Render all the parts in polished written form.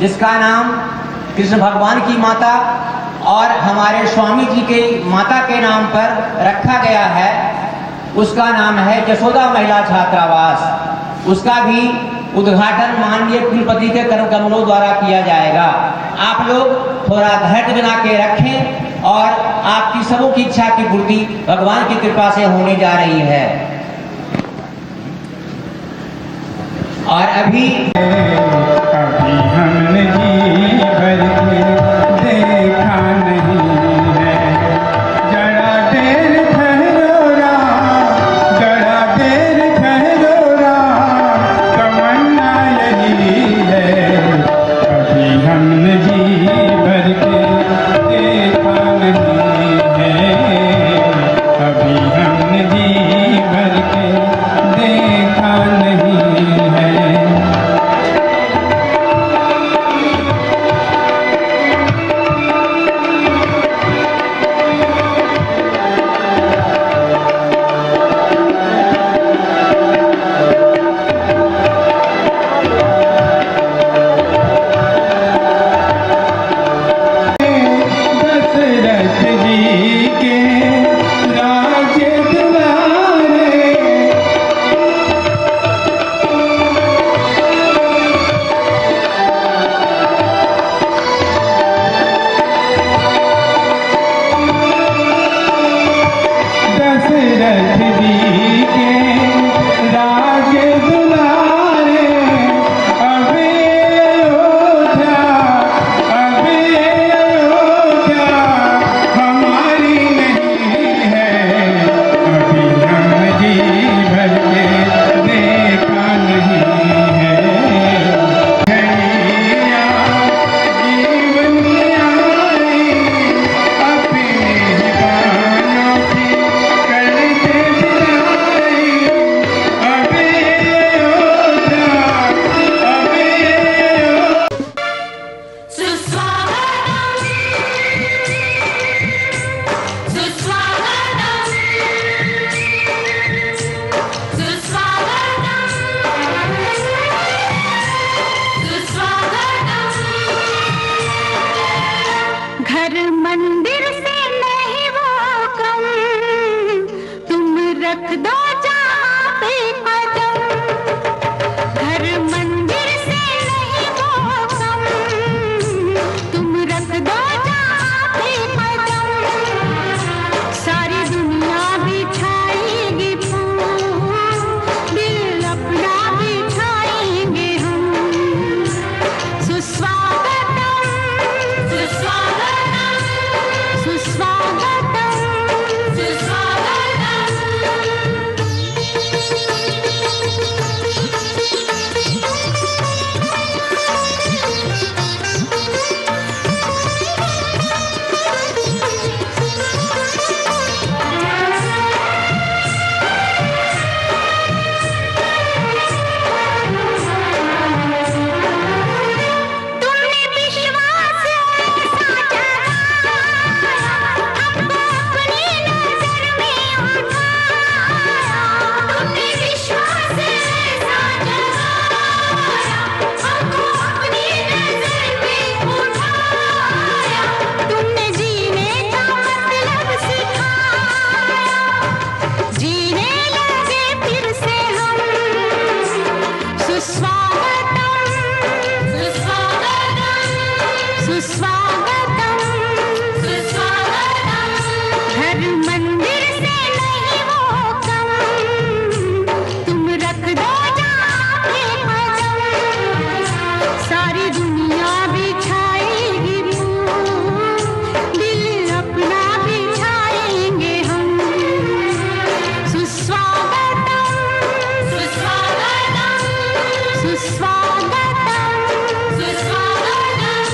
जिसका नाम कृष्ण भगवान की माता और हमारे स्वामी जी के माता के नाम पर रखा गया है, उसका नाम है यशोदा महिला छात्रावास। उसका भी उद्घाटन माननीय कुलपति के कर कमलों द्वारा किया जाएगा। आप लोग थोड़ा धैर्य बना के रखें और आपकी सबों की इच्छा की पूर्ति भगवान की कृपा से होने जा रही है। और अभी हमने जी भर के देखा नहीं है, जरा देर ठहरो राम, जरा देर ठहरो राम, तमन्ना यही है, अभी हमने जी भर के देखा नहीं है, अभी हमने जी भर के देखा नहीं है। घर मंदिर से नहीं वो कम, तुम रख दो जहाँ पे कदम। घर मंदिर से नहीं वो कम, तुम रख दो जहाँ पे कदम। सारी दुनिया बिछाएगी फूल, दिल अपना बिछाएंगे हम। सुस्वागतम, सुस्वागतम, सुस्वागतम, सुस्वागतम। तुमने विश्वास ऐसा जगाया, हमको अपनी नजर में उठाया। तुमने विश्वास ऐसा जगाया, हमको अपनी नजर में उठाया। तुमने जीने का मतलब सिखाया, जीने लगे फिर से हम। सुस्वागतम, सुस्वागतम, सुस्वागतम, सुस्वागतम। घर मंदिर से नहीं वो कम, तुम रख दो जहाँ पे कदम। सारी दुनिया बिछाएगी फूल, दिल अपना बिछाएंगे हम। सुस्वागतम, सुस्वागतम, सुस्वागतम, सुस्वागतम।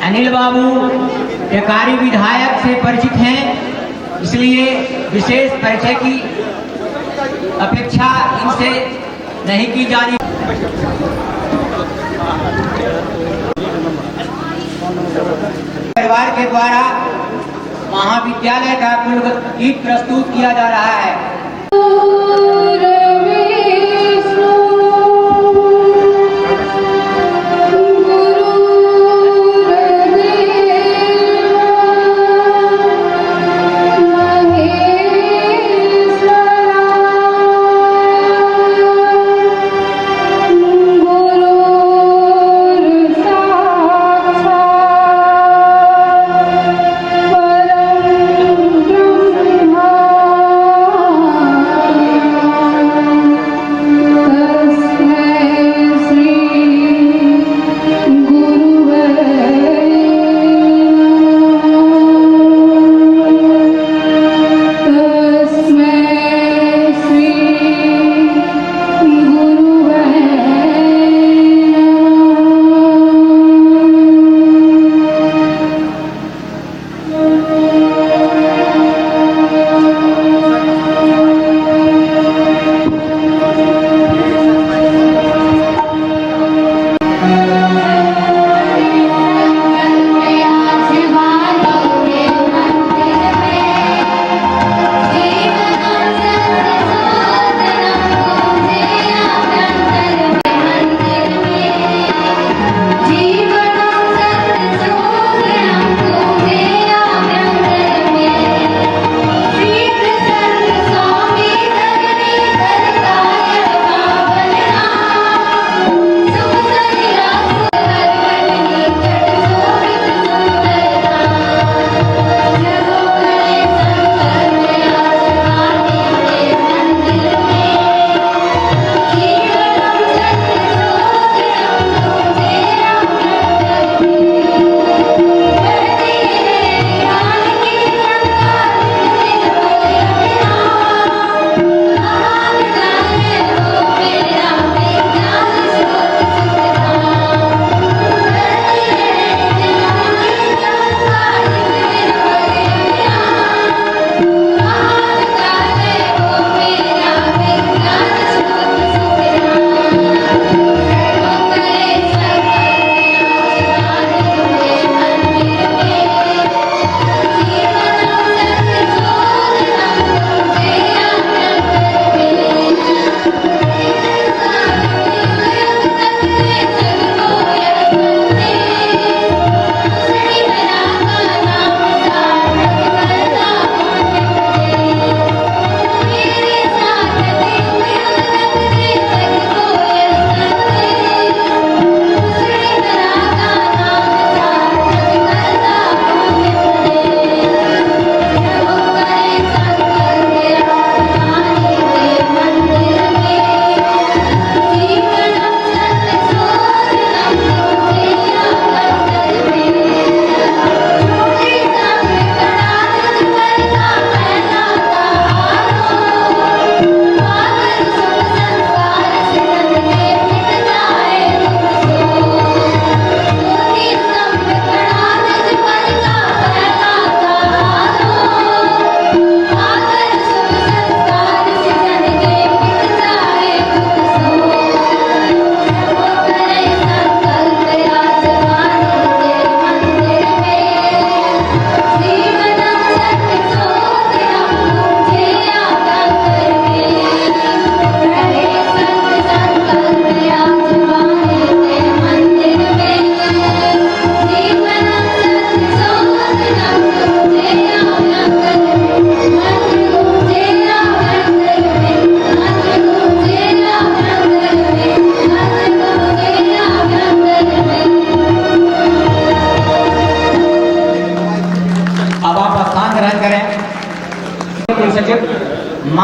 अनिल बाबू टेकारी विधायक से परिचित हैं, इसलिए विशेष परिचय की अपेक्षा इनसे नहीं की जानी। परिवार के द्वारा महाविद्यालय का कुलगीत प्रस्तुत किया जा रहा है।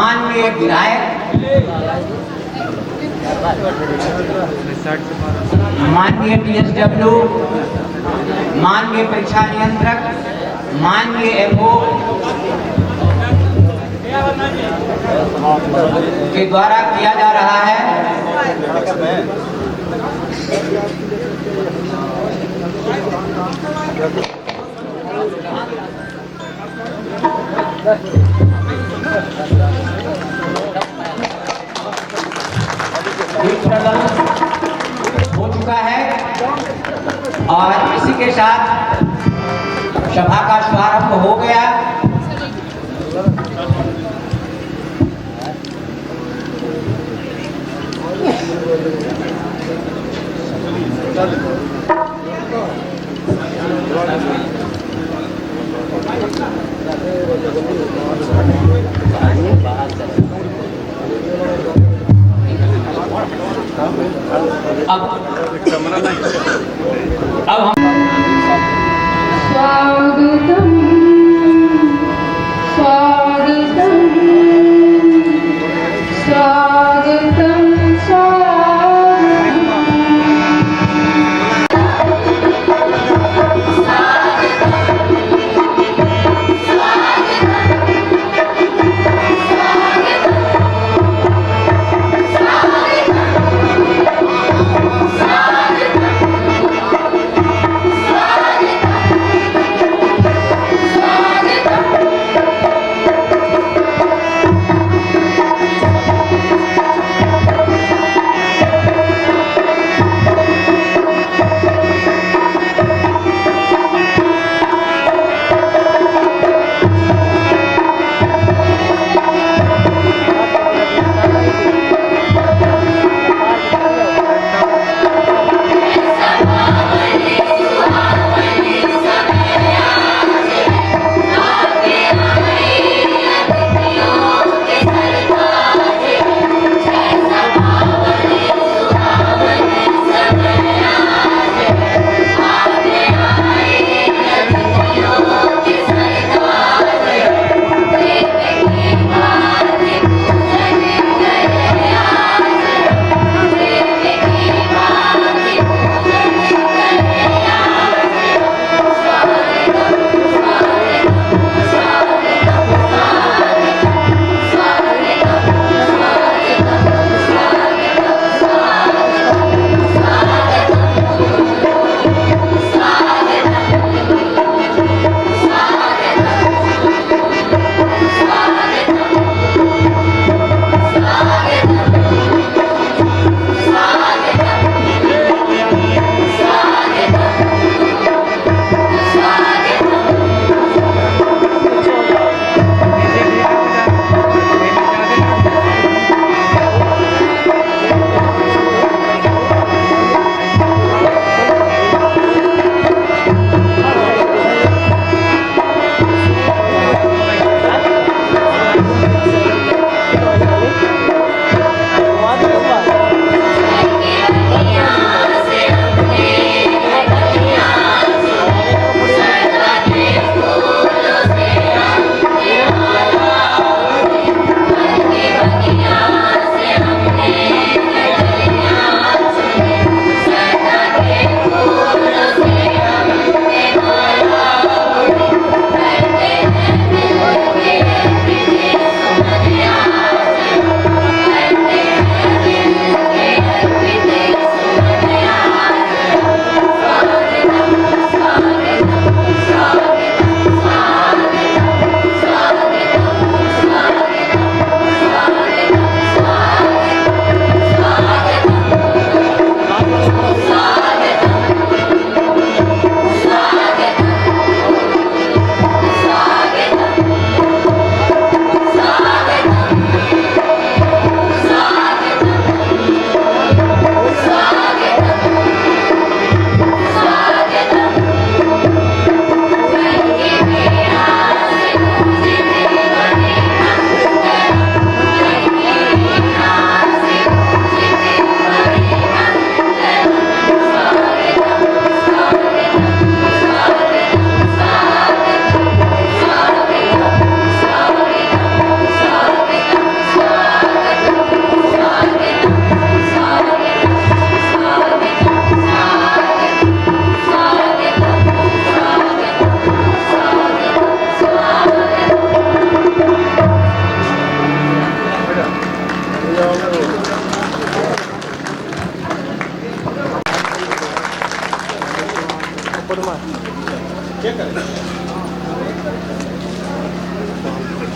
माननीय विधायक, माननीय TSW, माननीय परीक्षा नियंत्रक, माननीय FO के द्वारा किया जा रहा है। हो चुका है और इसी के साथ सभा का शुभारंभ हो गया। अब हम स्वागतम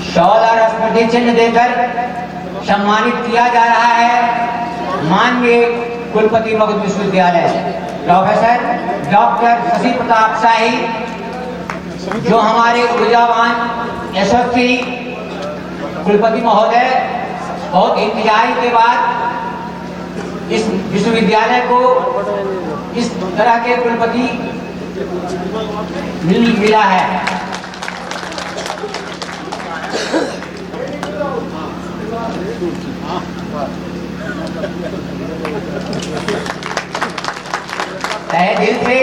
शॉल और स्मृति चिन्ह देकर सम्मानित किया जा रहा है माननीय कुलपति मगध विश्वविद्यालय प्रोफेसर डॉक्टर शशि प्रताप शाही, जो हमारे ऊर्जावान यशस्वी कुलपति महोदय बहुत इंतजारी के बाद इस विश्वविद्यालय को इस तरह के कुलपति मिला है। तहे दिल से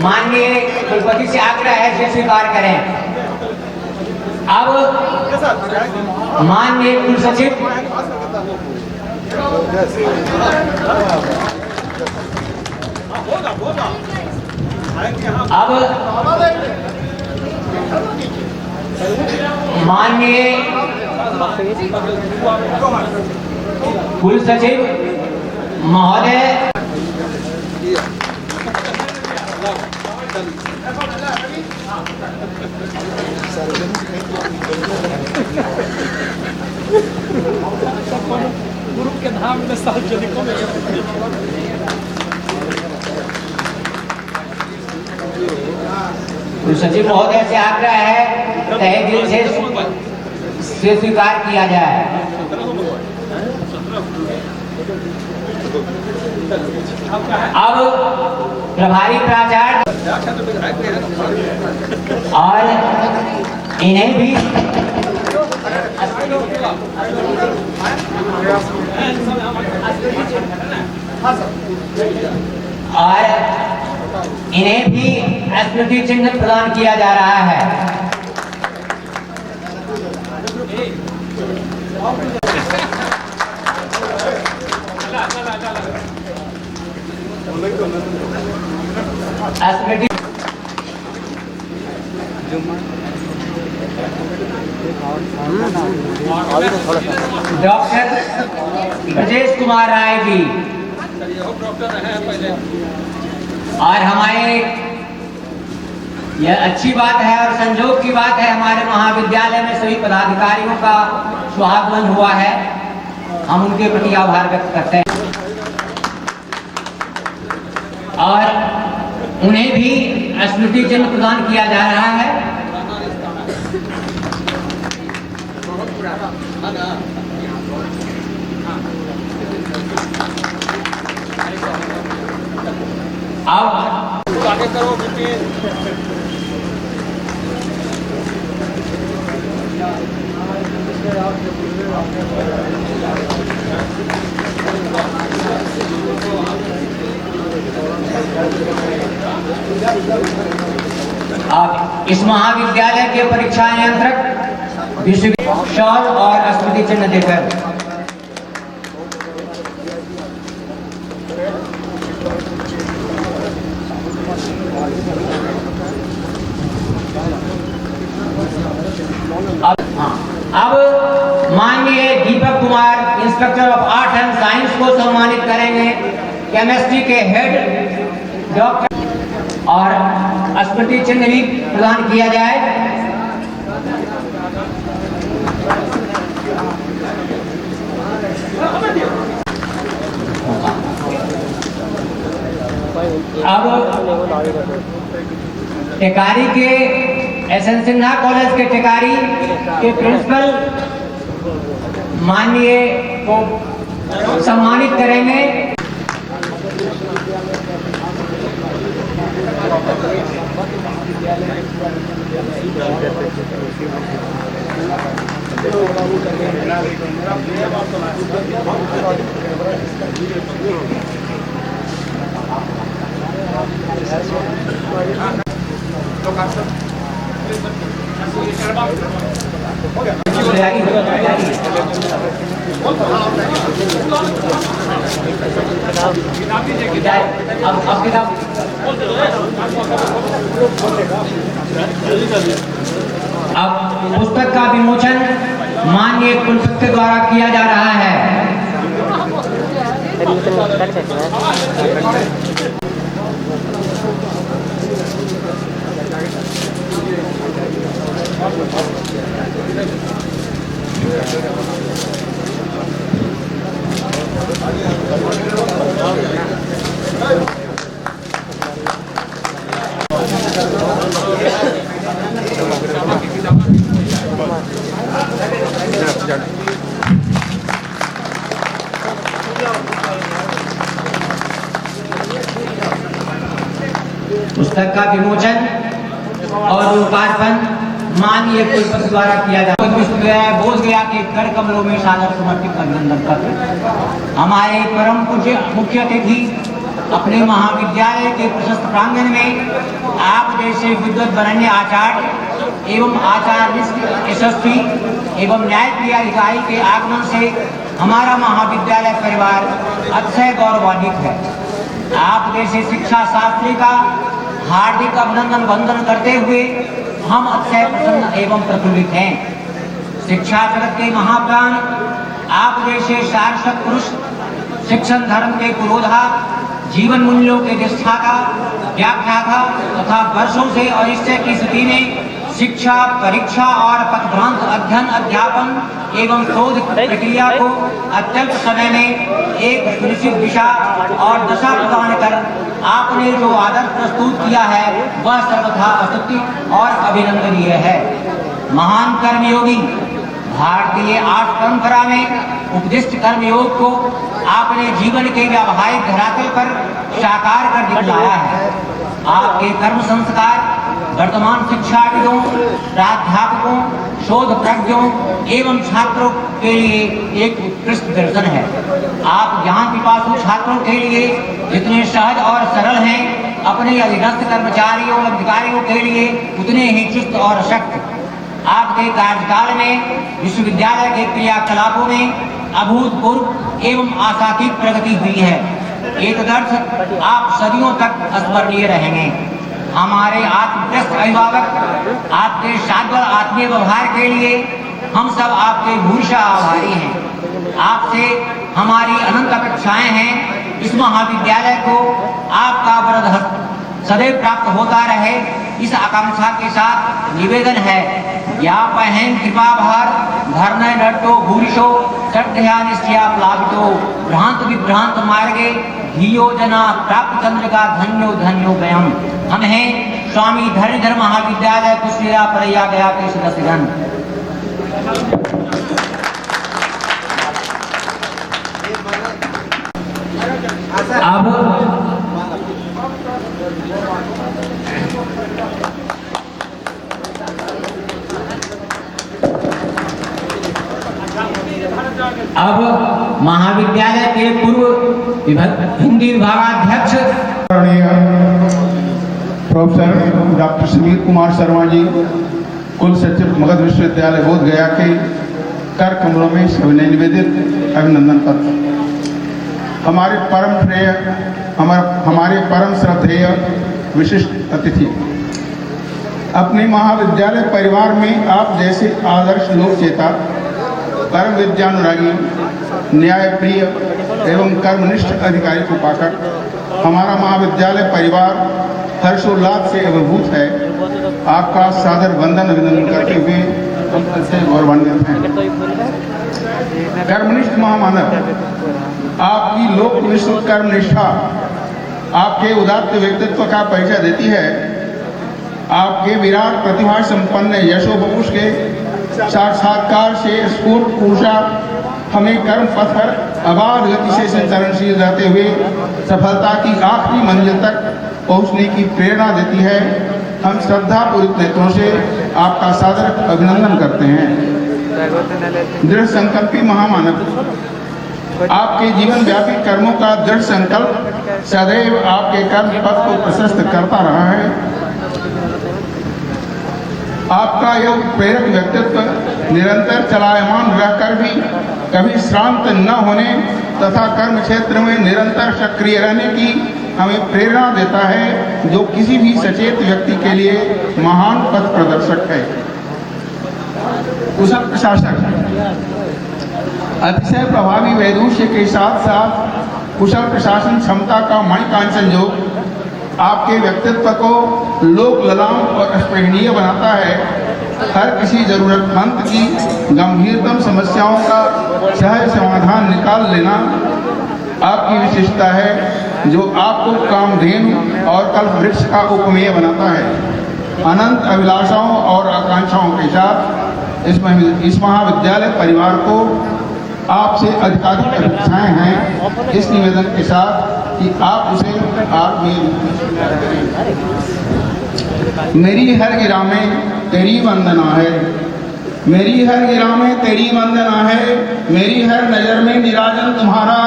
माननीय कुलपति से आग्रह है इसे स्वीकार करें। अब माननीय कुलसचिव माननीय कुलसचिव महोदय गुरु के धाम में सार्वजनिकों में कुलसचिव महोदय से आग्रह है तहे दिल से स्वीकार किया जाए। अब प्रभारी प्राचार्य और इन्हें भी स्मृति चिन्ह प्रदान किया जा रहा है। स्मृति डॉक्टर ब्रजेश कुमार राय जी और हमारे यह अच्छी बात है और संजोग की बात है, हमारे महाविद्यालय में सभी पदाधिकारियों का सुहागमन हुआ है। हम उनके प्रति आभार व्यक्त करते हैं और उन्हें भी स्मृति चिन्ह प्रदान किया जा रहा है। अब आगे करो बिपिन। अब इस महाविद्यालय के परीक्षा नियंत्रक विश्वविद्यालय शॉल और स्मृति चिन्ह देकर अब माननीय Deepak Kumar inspector of art and science को सम्मानित करेंगे। केमिस्ट्री के हेड डॉक्टर और स्मृति चिन्ह भी प्रदान किया जाए। अब टेकारी के एसएन सिन्हा कॉलेज के टेकारी के प्रिंसिपल माननीय को सम्मानित करेंगे। अब पुस्तक का विमोचन माननीय कुलपति द्वारा किया जा रहा है। पुस्तक का विमोचन और लोकार्पण माननीय कुलपति द्वारा किया जाता है। विश्वविद्यालय बोधगया के कर कमलों में सादर समर्पित अभिनंदन पत्र। हमारे परम पूज्य मुख्य अतिथि अपने महाविद्यालय के प्रशस्त प्रांगण में आप जैसे विद्वत वरेण्य आचार्य एवं आचार्य यशस्वी एवं न्यायप्रिय अधिकारी के आगमन से हमारा महाविद्यालय परिवार अतिशय गौरवान्वित है। आप जैसे शिक्षा शास्त्री का हार्दिक अभिनंदन वंदन करते हुए हम अतिशय प्रसन्न एवं प्रफुल्लित हैं। शिक्षा जगत के महाप्राण आप जैसे सारस्वत पुरुष शिक्षण धर्म के पुरोधा, जीवन मूल्यों के निष्ठाता, व्याख्याता तथा वर्षों से अनिश्चय की स्थिति में शिक्षा, परीक्षा और पथभ्रांत अध्ययन अध्यापन एवं शोध प्रक्रिया को अत्यल्प समय में एक सुनिश्चित दिशा और दशा प्रदान कर आपने जो आदर्श प्रस्तुत किया है वह सर्वथा स्तुत्य और अभिनंदनीय है। महान कर्मयोगी भारतीय आर्ट परंपरा में उपदिष्ट कर्मयोग को आपने जीवन के व्यावहारिक धरातल पर साकार कर दिखलाया है। आपके कर्म संस्कार वर्तमान शिक्षाविदों, प्राध्यापकों, शोध प्रज्ञों एवं छात्रों के लिए एक उत्कृष्ट दर्शन है। आप ज्ञान पिपासु छात्रों के लिए जितने सहज और सरल हैं, अपने अधीनस्थ कर्मचारियों और अधिकारियों के लिए उतने ही चुस्त और सख्त। आपके कार्यकाल में विश्वविद्यालय के क्रियाकलापों में अभूतपूर्व एवं आशातीत प्रगति हुई है। एक दर्श आप सदियों तक स्मरणीय रहेंगे। हमारे आत्मप्रस्त अभिभावक आपके शाश्वत आत्मीय व्यवहार के लिए हम सब आपके भूषा आभारी हैं। आपसे हमारी अनंत अपेक्षाएं हैं। इस महाविद्यालय को आपका वरद हस्त सदैव प्राप्त होता रहे, इस आकांक्षा के साथ निवेदन है। या पहन कृपा भार धर्नय नट्टो भूरिशो श्रद्धया निश्चया प्लावितो भ्रांत विभ्रांत मार्गे धियो जना प्राप्त चंद्रिका धन्यो धन्यो वयम। हम हैं स्वामी धरणीधर महाविद्यालय कुशीरा परैया गया के सदस्यगण। अब महाविद्यालय के पूर्व हिंदी विभागाध्यक्ष प्रोफेसर डॉक्टर समीर कुमार शर्मा जी, कुल सचिव मगध विश्वविद्यालय बोधगया के कर कमलों में सविनय निवेदित अभिनंदन पत्र। हमारे परम श्रेय हमारे परम श्रद्धेय विशिष्ट अतिथि, अपने महाविद्यालय परिवार में आप जैसे आदर्श लोक चेता, परम विद्यानुरागी, न्यायप्रिय एवं कर्मनिष्ठ अधिकारी को पाकर हमारा महाविद्यालय परिवार हर्षोल्लास से अभिभूत है। आपका सादर वंदन अभिनंदन करते हुए हम सबसे गौरवान्वित हैं। कर्मनिष्ठ महामानव, आपकी लोक विश्व कर्मनिष्ठा आपके उदात्त व्यक्तित्व का परिचय देती है। आपके विराट प्रतिभा संपन्न यशोबहुष के साक्षात्कार से स्फूर्त ऊर्जा हमें कर्म पथ पर अबाध गति से संचरणशील रहते हुए सफलता की आखिरी मंजिल तक पहुंचने की प्रेरणा देती है। हम श्रद्धापूर्वक नेत्रों से आपका सादर अभिनंदन करते हैं। दृढ़ संकल्पी महामानव, आपके जीवन व्यापी कर्मों का दृढ़ संकल्प सदैव आपके कर्म पथ को प्रशस्त करता रहा है। आपका यह प्रेरक व्यक्तित्व निरंतर चलायमान रहकर भी कभी श्रांत न होने तथा कर्म क्षेत्र में निरंतर सक्रिय रहने की हमें प्रेरणा देता है, जो किसी भी सचेत व्यक्ति के लिए महान पथ प्रदर्शक है। कुशल प्रशासक, अतिशय प्रभावी वैदुष्य के साथ साथ कुशल प्रशासन क्षमता का मणिकांचन जो आपके व्यक्तित्व को लोक ललाम और स्पृहणीय बनाता है। हर किसी जरूरतमंद की गंभीरतम समस्याओं का सहज समाधान निकाल लेना आपकी विशेषता है, जो आपको कामधेनु और कल्पवृक्ष का उपमेय बनाता है। अनंत अभिलाषाओं और आकांक्षाओं के साथ इस महाविद्यालय परिवार को आपसे अधिकाधिक अपेक्षाएं हैं। इस निवेदन के साथ कि आप उसे मेरी हर गिरा में तेरी वंदना है, मेरी हर गिरा में तेरी वंदना है, मेरी हर नजर में निराजन तुम्हारा,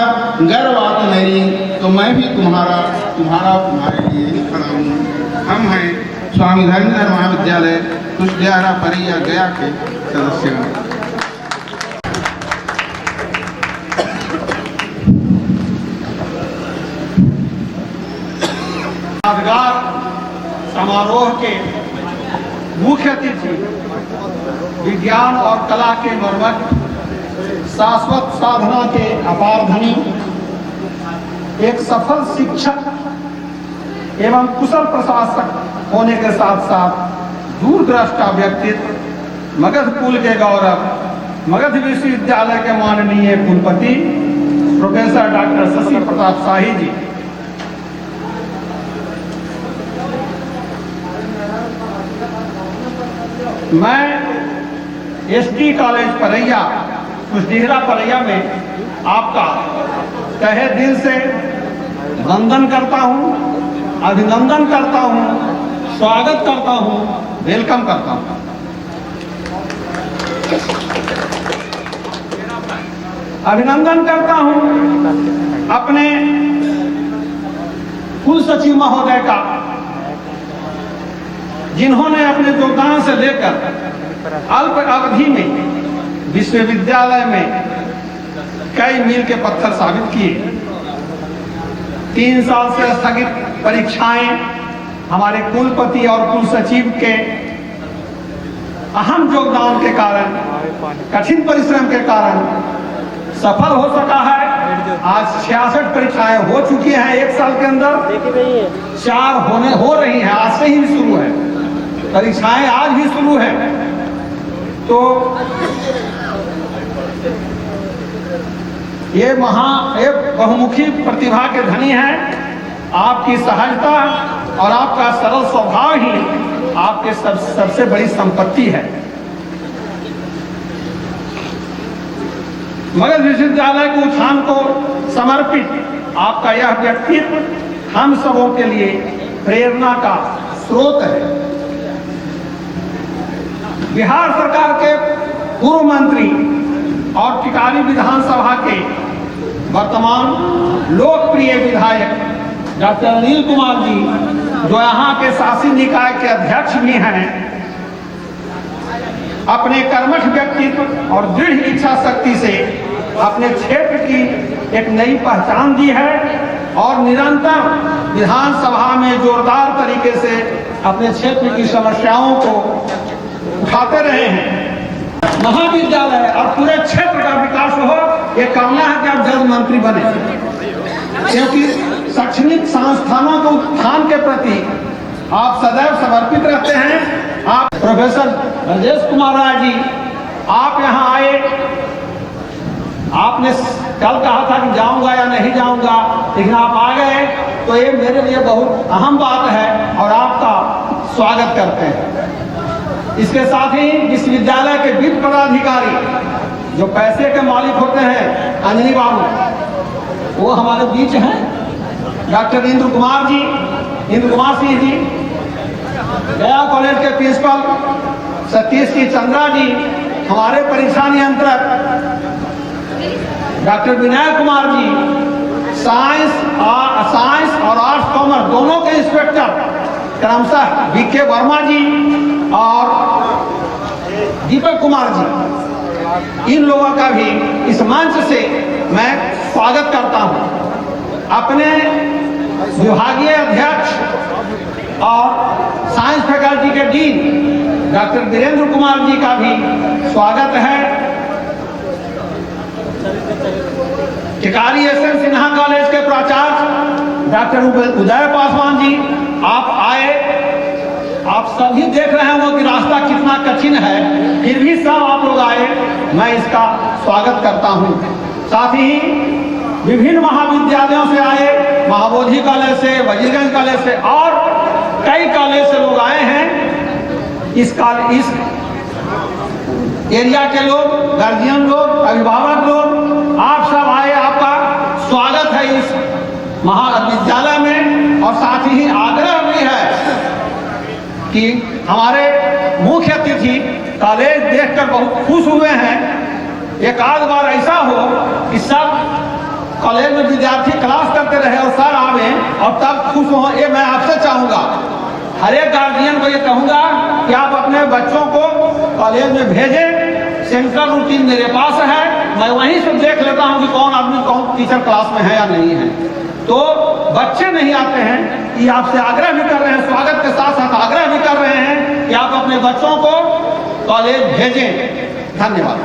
गर्वात मेरी तो मैं भी तुम्हारा, तुम्हारे लिए खड़ा हूँ। हम हैं स्वामी धर्मेंद्र महाविद्यालय कुशडियारा परिया गया के सदस्य। यादगार समारोह के मुख्य अतिथि विज्ञान और कला के मर्मज्ञ, शाश्वत साधना के अपार धनी, एक सफल शिक्षक एवं कुशल प्रशासक होने के साथ साथ दूरदृष्टा व्यक्तित्व, मगध कुल के गौरव, मगध विश्वविद्यालय के माननीय कुलपति प्रोफेसर डॉक्टर शशि प्रताप शाही जी, मैं एसटी कॉलेज परैया कुशडिहरा परैया में आपका तहे दिल से वंदन करता हूं, अभिनंदन करता हूं, स्वागत करता हूं, वेलकम करता हूं। अभिनंदन करता हूं अपने कुल सचिव महोदय का, जिन्होंने अपने योगदान से लेकर अल्प अवधि में विश्वविद्यालय में कई मील के पत्थर साबित किए। 3 साल से स्थगित परीक्षाएं हमारे कुलपति और कुल सचिव के अहम योगदान के कारण, कठिन परिश्रम के कारण सफल हो सका है। आज 66 परीक्षाएं हो चुकी हैं 1 साल के अंदर, 4 हो रही हैं, आज से ही शुरू है परीक्षाएं, आज भी शुरू है। तो ये बहुमुखी प्रतिभा के धनी हैं। आपकी सहजता और आपका सरल स्वभाव ही आपके सबसे बड़ी संपत्ति है। मगध विश्वविद्यालय के उत्थान को समर्पित आपका यह व्यक्तित्व हम सबों के लिए प्रेरणा का स्रोत है। बिहार सरकार के पूर्व मंत्री और टिकारी विधानसभा के वर्तमान लोकप्रिय विधायक डॉक्टर अनिल कुमार जी, जो यहाँ के शासी निकाय के अध्यक्ष भी हैं, अपने कर्मठ व्यक्तित्व और दृढ़ इच्छा शक्ति से अपने क्षेत्र की एक नई पहचान दी है और निरंतर विधानसभा में जोरदार तरीके से अपने क्षेत्र की समस्याओं को उठाते रहे हैं। महाविद्यालय और पूरे क्षेत्र का विकास हो, ये कामना है कि आप जल्द मंत्री बने, क्योंकि शैक्षणिक संस्थानों के उत्थान के प्रति आप सदैव समर्पित रहते हैं। आप प्रोफेसर राजेश कुमार राय जी, आप यहाँ आए, आपने कल कहा था कि जाऊंगा या नहीं जाऊंगा, लेकिन आप आ गए, तो ये मेरे लिए बहुत अहम बात है और आपका स्वागत करते हैं। इसके साथ ही विश्वविद्यालय के वित्त पदाधिकारी जो पैसे के मालिक होते हैं, अंजनी बाबू, वो हमारे बीच हैं। डॉक्टर इंद्र कुमार सिंह जी, गया कॉलेज के प्रिंसिपल सतीश जी चंद्रा जी, हमारे परीक्षा नियंत्रक डॉक्टर विनय कुमार जी, साइंस और आर्ट्स कॉमर्स दोनों के इंस्पेक्टर क्रमशः बीके वर्मा जी और दीपक कुमार जी, इन लोगों का भी इस मंच से मैं स्वागत करता हूं। अपने विभागीय अध्यक्ष और साइंस फैकल्टी के डीन डॉक्टर वीरेंद्र कुमार जी का भी स्वागत है। टिकारी एस.एन. सिन्हा कॉलेज के प्राचार्य डॉक्टर उदय पासवान जी, आप आए। आप सभी देख रहे होंगे कि रास्ता कितना कठिन है, फिर भी सब आप लोग आए, मैं इसका स्वागत करता हूं। साथ ही विभिन्न महाविद्यालयों से आए, महाबोधि कॉलेज से, वजीरगंज कॉलेज से और कई कॉलेज से लोग आए हैं। इस एरिया के लोग, गार्जियन लोग, अभिभावक लोग, आप सब आए, आपका स्वागत है इस महाविद्यालय में। और साथ ही आग्रह भी है कि हमारे मुख्य अतिथि कॉलेज देखकर बहुत खुश हुए हैं। एक आध बार ऐसा हो कि सब कॉलेज में विद्यार्थी क्लास करते रहे और सर आवे और तब खुश हो, ये मैं आपसे चाहूँगा। हर एक गार्जियन को ये कहूँगा कि आप अपने बच्चों को कॉलेज में भेजें। सेंट्रल रूटीन मेरे पास है, मैं वहीं से देख लेता हूँ कि कौन आदमी कौन टीचर क्लास में है या नहीं है। तो बच्चे नहीं आते हैं, ये आपसे आग्रह भी कर रहे हैं, स्वागत के साथ साथ आग्रह भी कर रहे हैं कि आप अपने बच्चों को कॉलेज भेजें। धन्यवाद।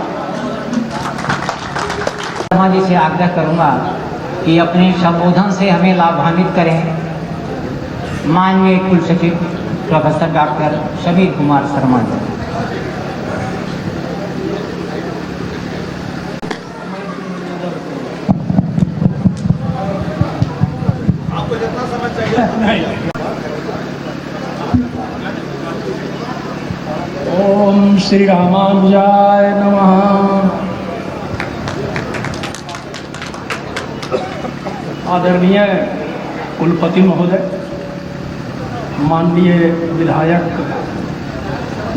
शर्मा जी से आग्रह करूंगा कि अपने संबोधन से हमें लाभान्वित करें। माननीय कुल सचिव प्रोफेसर डॉक्टर शबीर कुमार शर्मा जी। ओम श्री रामानुजाय नमः। आदरणीय कुलपति महोदय, माननीय विधायक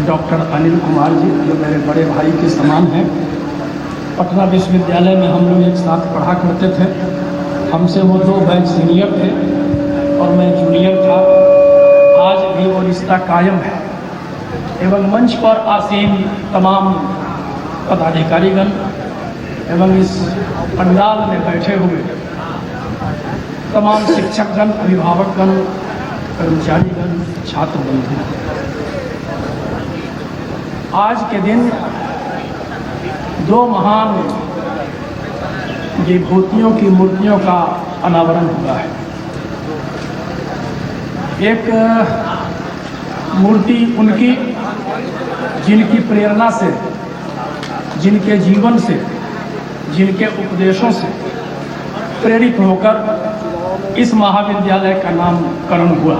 डॉक्टर अनिल कुमार जी, जो मेरे बड़े भाई के समान हैं, पटना विश्वविद्यालय में हम लोग एक साथ पढ़ा करते थे। हमसे वो 2 बैच सीनियर थे और मैं जूनियर था। आज भी वो रिश्ता कायम है। एवं मंच पर आसीन तमाम पदाधिकारीगण एवं इस पंडाल में बैठे हुए तमाम शिक्षकगण, अभिभावकगण, कर्मचारीगण, छात्र बंधु, आज के दिन 2 महान विभूतियों की मूर्तियों का अनावरण हुआ है। एक मूर्ति उनकी जिनकी प्रेरणा से, जिनके जीवन से, जिनके उपदेशों से प्रेरित होकर इस महाविद्यालय का नामकरण हुआ।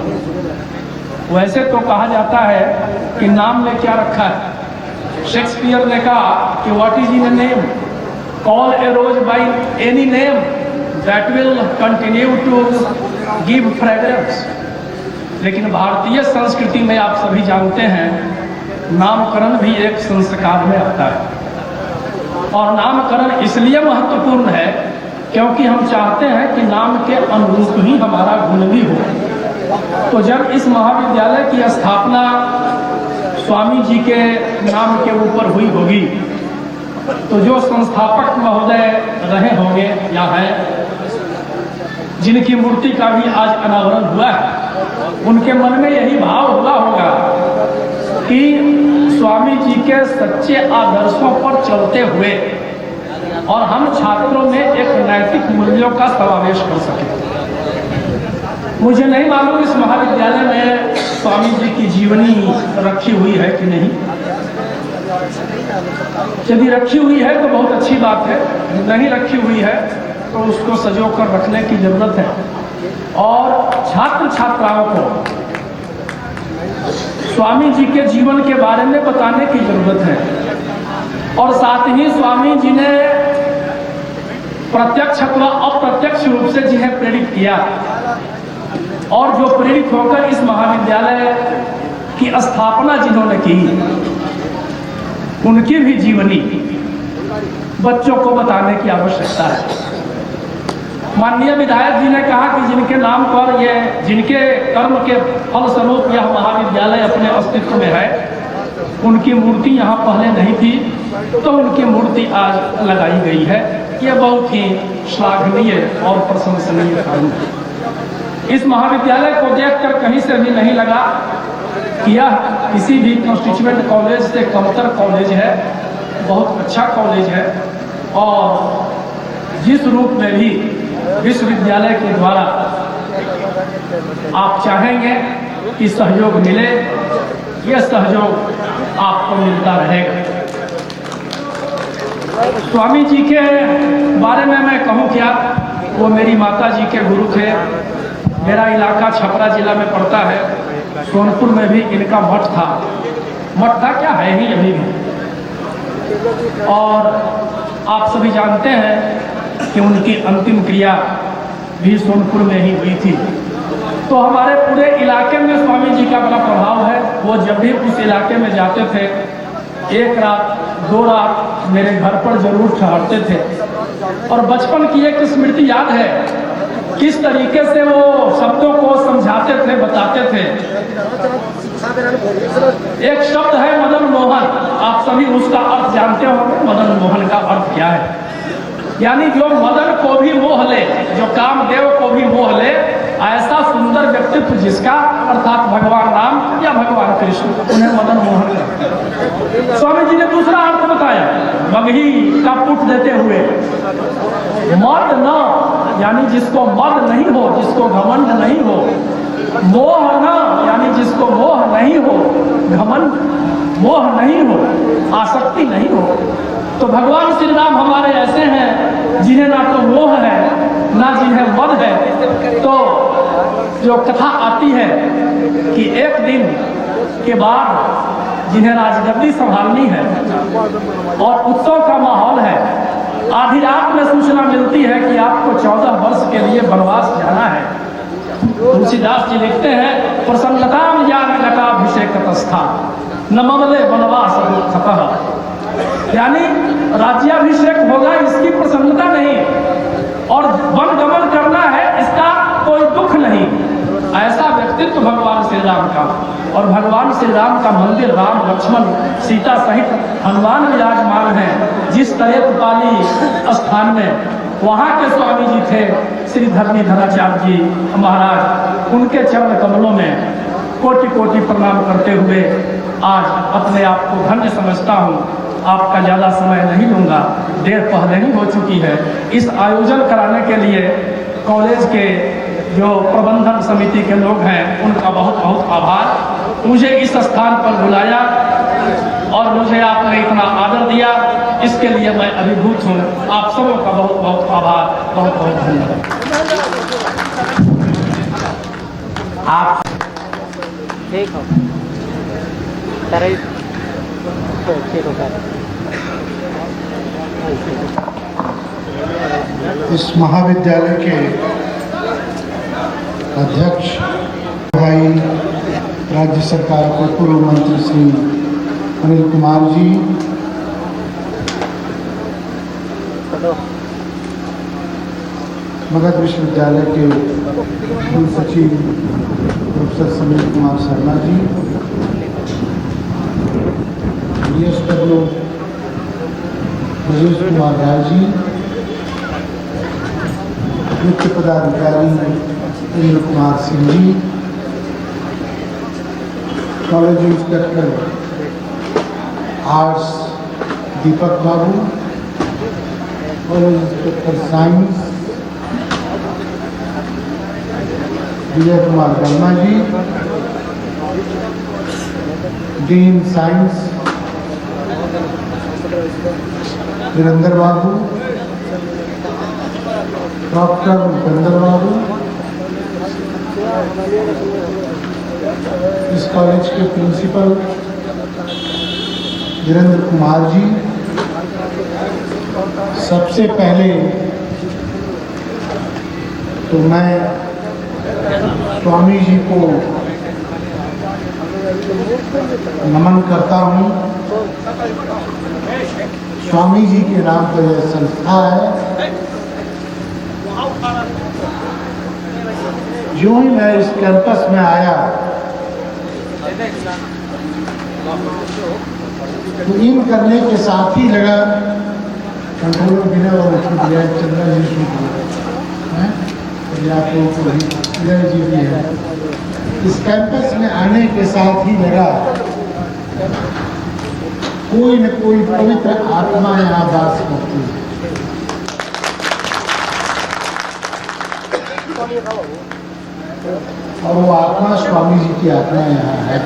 वैसे तो कहा जाता है कि नाम ने क्या रखा है। शेक्सपियर ने कहा कि what is in a name, call a rose by any name that will continue to give fragrance. लेकिन भारतीय संस्कृति में आप सभी जानते हैं, नामकरण भी एक संस्कार में आता है। और नामकरण इसलिए महत्वपूर्ण है क्योंकि हम चाहते हैं कि नाम के अनुरूप ही हमारा गुण भी हो। तो जब इस महाविद्यालय की स्थापना स्वामी जी के नाम के ऊपर हुई होगी, तो जो संस्थापक महोदय रहे होंगे या हैं, जिनकी मूर्ति का भी आज अनावरण हुआ है, उनके मन में यही भाव हुआ होगा कि स्वामी जी के सच्चे आदर्शों पर चलते हुए और हम छात्रों में एक नैतिक मूल्यों का समावेश कर सकें। मुझे नहीं मालूम इस महाविद्यालय में स्वामी जी की जीवनी रखी हुई है कि नहीं। यदि रखी हुई है तो बहुत अच्छी बात है, नहीं रखी हुई है तो उसको सजो कर रखने की जरूरत है। और छात्र छात्राओं को स्वामी जी के जीवन के बारे में बताने की जरूरत है। और साथ ही स्वामी जी ने प्रत्यक्ष अथवा अप्रत्यक्ष रूप से जिन्हें प्रेरित किया और जो प्रेरित होकर इस महाविद्यालय की स्थापना जिन्होंने की, उनकी भी जीवनी बच्चों को बताने की आवश्यकता है। माननीय विधायक जी ने कहा कि जिनके नाम पर ये, जिनके कर्म के फलस्वरूप यह महाविद्यालय अपने अस्तित्व में है, उनकी मूर्ति यहाँ पहले नहीं थी, तो उनकी मूर्ति आज लगाई गई है। ये बहुत ही श्लाघनीय और प्रशंसनीय कार्य है। इस महाविद्यालय को देखकर कहीं से भी नहीं लगा कि यह किसी भी कंस्टिट्यूएंट कॉलेज से कमतर कॉलेज है। बहुत अच्छा कॉलेज है और जिस रूप में भी विश्वविद्यालय के द्वारा आप चाहेंगे कि सहयोग मिले, यह सहयोग आपको मिलता रहेगा। स्वामी जी के बारे में मैं कहूँ क्या, वो मेरी माता जी के गुरु थे। मेरा इलाका छपरा जिला में पड़ता है, सोनपुर में भी इनका मठ था। मठ था क्या, है ही अभी भी। और आप सभी जानते हैं कि उनकी अंतिम क्रिया भी सोनपुर में ही हुई थी। तो हमारे पूरे इलाके में स्वामी जी का बड़ा प्रभाव है। वो जब भी उस इलाके में जाते थे, एक रात 2 रात मेरे घर पर जरूर ठहरते थे। और बचपन की एक स्मृति याद है, किस तरीके से वो शब्दों को समझाते थे, बताते थे। एक शब्द है मदन मोहन, आप सभी उसका अर्थ जानते होंगे। मदन मोहन का अर्थ क्या है? यानी जो मदन को भी मोह ले, जो कामदेव को भी मोह ले, ऐसा सुंदर व्यक्तित्व जिसका, अर्थात भगवान राम या भगवान कृष्ण, उन्हें मदन मोहन कहते हैं। स्वामी जी ने दूसरा अर्थ बताया, मगही का पुट देते हुए, मद न, यानी जिसको मद नहीं हो, जिसको घमंड नहीं हो। मोह न, यानी जिसको मोह नहीं हो, घमंड, मोह नहीं हो, आसक्ति नहीं हो। तो भगवान श्री राम हमारे ऐसे हैं जिन्हें ना तो मोह है, ना जिन्हें मद है। तो जो कथा आती है कि एक दिन के बाद जिन्हें राजगद्दी संभालनी है और उत्सव का माहौल है, आधी रात में सूचना मिलती है कि आपको 14 वर्ष के लिए वनवास जाना है। तुलसीदास जी लिखते हैं, प्रसन्नताम ज्ञान घटाभिषेक तस्था न ममले वनवास दुःखतः। यानी राज्याभिषेक होगा इसकी प्रसन्नता नहीं, और वन गमन करना है इसका कोई दुख नहीं। ऐसा व्यक्तित्व भगवान श्री राम का। और भगवान श्री राम का मंदिर, राम लक्ष्मण सीता सहित हनुमान विराजमान है। जिस तरेतपाली स्थान में वहाँ के स्वामी जी थे श्री धरणीधराचार्य जी महाराज, उनके चरण कमलों में कोटि कोटि प्रणाम करते हुए आज अपने आप को धन्य समझता हूँ। आपका ज़्यादा समय नहीं लूँगा, देर पहले ही हो चुकी है। इस आयोजन कराने के लिए कॉलेज के जो प्रबंधन समिति के लोग हैं, उनका बहुत बहुत आभार। मुझे इस स्थान पर बुलाया और मुझे आपने इतना आदर दिया, इसके लिए मैं अभिभूत हूँ। आप सबों का बहुत बहुत आभार, बहुत बहुत धन्यवाद। आप ठीक हो तारे ठीक हो। इस महाविद्यालय के अध्यक्ष भाई राज्य सरकार के पूर्व मंत्री श्री अनिल कुमार जी, मगध विश्वविद्यालय के कुल सचिव प्रोफेसर समीर कुमार शर्मा जी, DSW ब्रजेश कुमार राय जी, मुख्य पदाधिकारी Indra Kumar Singh ji, college inspector arts दीपक बाबू, college inspector science Vijay Kumar Verma जी, डीन साइंस वीरेंद्र बाबू, डॉक्टर उपेंद्र बाबू, इस कॉलेज के प्रिंसिपल वीरेंद्र कुमार जी। सबसे पहले तो मैं स्वामी जी को नमन करता हूँ। स्वामी जी के नाम पर यह संस्था है। यूं ही मैं इस कैंपस में आया तो इन करने के साथ ही लगा कंट्रोलर बिना और चंद्रा जी शूट हुआ, आप लोगों को विजय जी भी है। इस कैंपस में आने के साथ ही लगा कोई न कोई पवित्र आत्मा यहाँ वास करती है। और वो आत्मा स्वामी जी की आत्मा यहाँ है।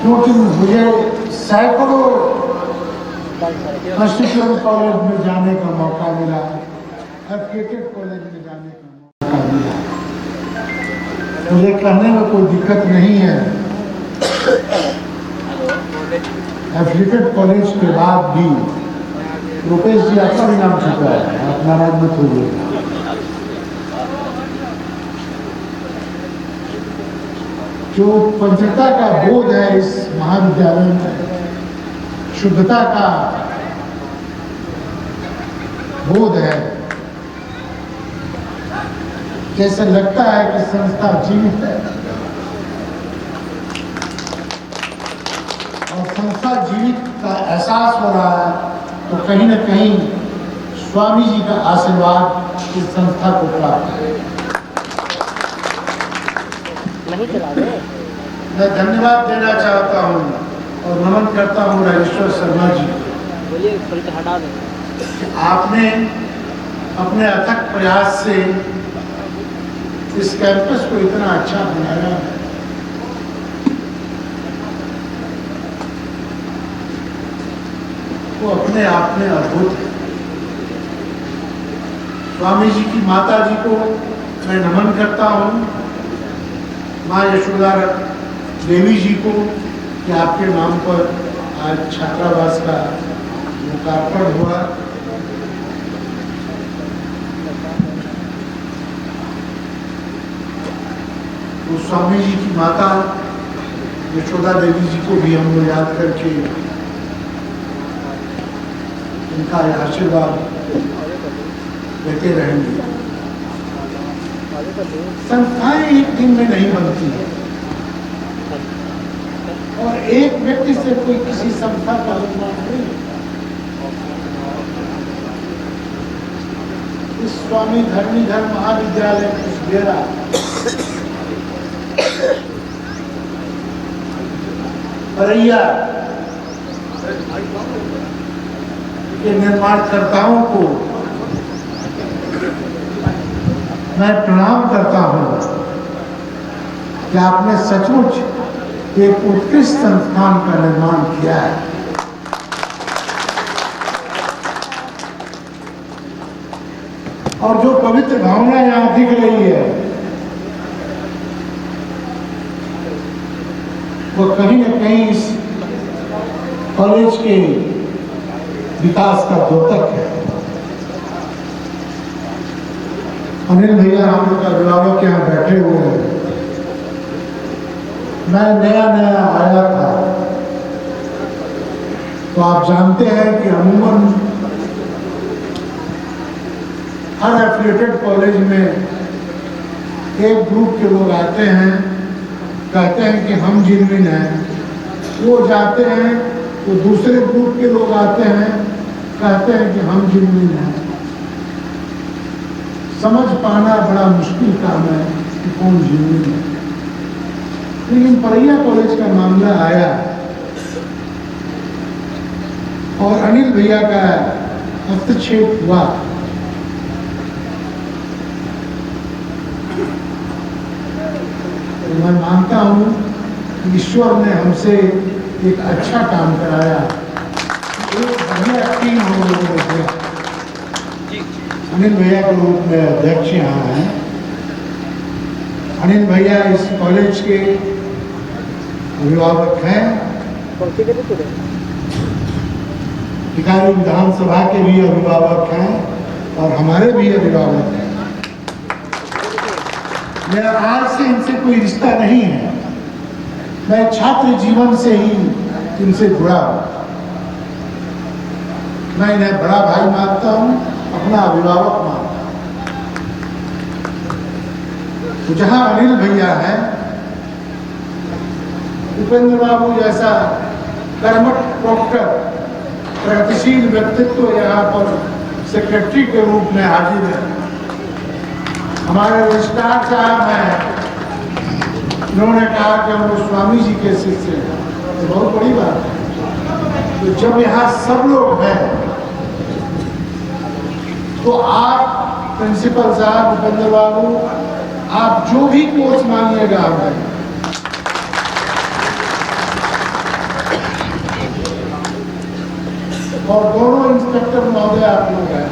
क्योंकि मुझे सैकड़ों कॉन्स्टिट्यूशन कॉलेज में जाने का मौका मिला, एफिलिएटेड कॉलेज में जाने का मौका मिला। मुझे कहने में कोई दिक्कत नहीं है। एफिलिएटेड कॉलेज के बाद भी रुपेश जी आपका भी नाम चुका है, आप नाराज मत होइए। जो पवित्रता का बोध है इस महाविद्यालय में, शुद्धता का बोध है, जैसे लगता है कि संस्था जीवित है और संस्था जीवित का एहसास हो रहा है, तो कहीं न कहीं स्वामी जी का आशीर्वाद इस संस्था को प्राप्त है। नहीं चला रहे। मैं धन्यवाद देना चाहता हूँ और नमन करता हूँ राजेश्वर शर्मा जी, बोलिए थोड़ी तो हटा दें। आपने अपने अथक प्रयास से इस कैंपस को इतना अच्छा बनाया है। वो अपने आप में अद्भुत है। स्वामी जी की माता जी को मैं नमन करता हूँ, माँ यशोदा देवी जी को, कि आपके नाम पर आज छात्रावास का लोकार्पण हुआ। तो स्वामी जी की माता यशोदा देवी जी को भी हम लोग याद करके उनका आशीर्वाद देते रहेंगे। संस्थाएं एक दिन में नहीं बनती है और एक व्यक्ति से कोई किसी संस्था का निर्माण नहीं। इस स्वामी धर्मीधर महाविद्यालय कुशबेरा बरैया के निर्माणकर्ताओं को मैं प्रणाम करता हूं कि आपने सचमुच एक उत्कृष्ट संस्थान का निर्माण किया है। और जो पवित्र भावना यहाँ दिख रही है वो कहीं न कहीं इस कॉलेज के विकास का द्योतक है। अनिल भैया हम लोग अभिभावक यहाँ बैठे हुए हैं। मैं नया नया आया था तो आप जानते हैं कि अमूमन हर एफिलिएटेड कॉलेज में एक ग्रुप के लोग आते हैं, कहते हैं कि हम जिनविन हैं, वो जाते हैं तो दूसरे ग्रुप के लोग आते हैं, कहते हैं कि हम जिनविन हैं। समझ पाना बड़ा मुश्किल काम है कि कौन जिनविन है। लेकिन बरैया कॉलेज का मामला आया और अनिल भैया का हस्तक्षेप हुआ, तो मैं मानता हूं कि ईश्वर ने हमसे एक अच्छा काम कराया। एक बढ़िया टीम हम लोगों ने अनिल भैया के रूप में अध्यक्ष यहाँ हैं। अनिल भैया इस कॉलेज के अभिभावक हैं, टिकारी विधानसभा के भी अभिभावक हैं और हमारे भी अभिभावक हैं। मेरा आज से इनसे कोई रिश्ता नहीं है, मैं छात्र जीवन से ही इनसे जुड़ा हूं। मैं इन्हें बड़ा भाई मानता हूं, अपना अभिभावक मानता हूं। तो जहां अनिल भैया है, उपेंद्र बाबू जैसा कर्मठ डॉक्टर प्रगतिशील व्यक्तित्व यहाँ पर सेक्रेटरी के रूप में हाजिर है। हमारे रजिस्ट्रार साहब हैं, उन्होंने कहा कि हम लोग स्वामी जी के शिष्य हैं, तो बहुत बड़ी बात है। तो जब यहाँ सब लोग हैं तो आप प्रिंसिपल साहब, उपेंद्र बाबू, आप जो भी कोर्स मांगिएगा हमें, और दोनों इंस्पेक्टर महोदय आप लोग हैं,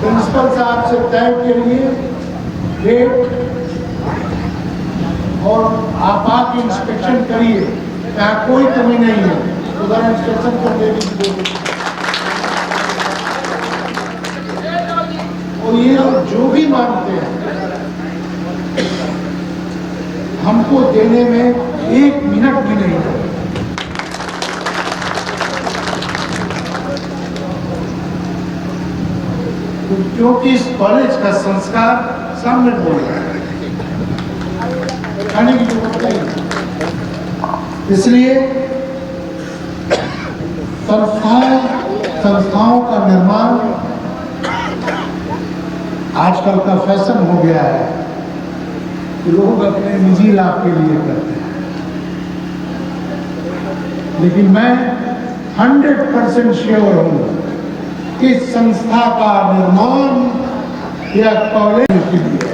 प्रिंसिपल साहब से तय के लिए डेट, और आप आके इंस्पेक्शन करिए, यहाँ कोई कमी नहीं है, उधर इंस्पेक्शन कर देगी। और ये जो भी मांगते हैं हमको देने में 1 मिनट भी नहीं है। क्योंकि इस कॉलेज का संस्कार सामने बोल रहा है, खाने की जरूरत नहीं। इसलिए संस्थाओं का निर्माण आजकल का फैशन हो गया है कि लोग अपने निजी लाभ के लिए करते हैं, लेकिन मैं 100% श्योर हूं कि संस्था का निर्माण या कॉलेज के लिए,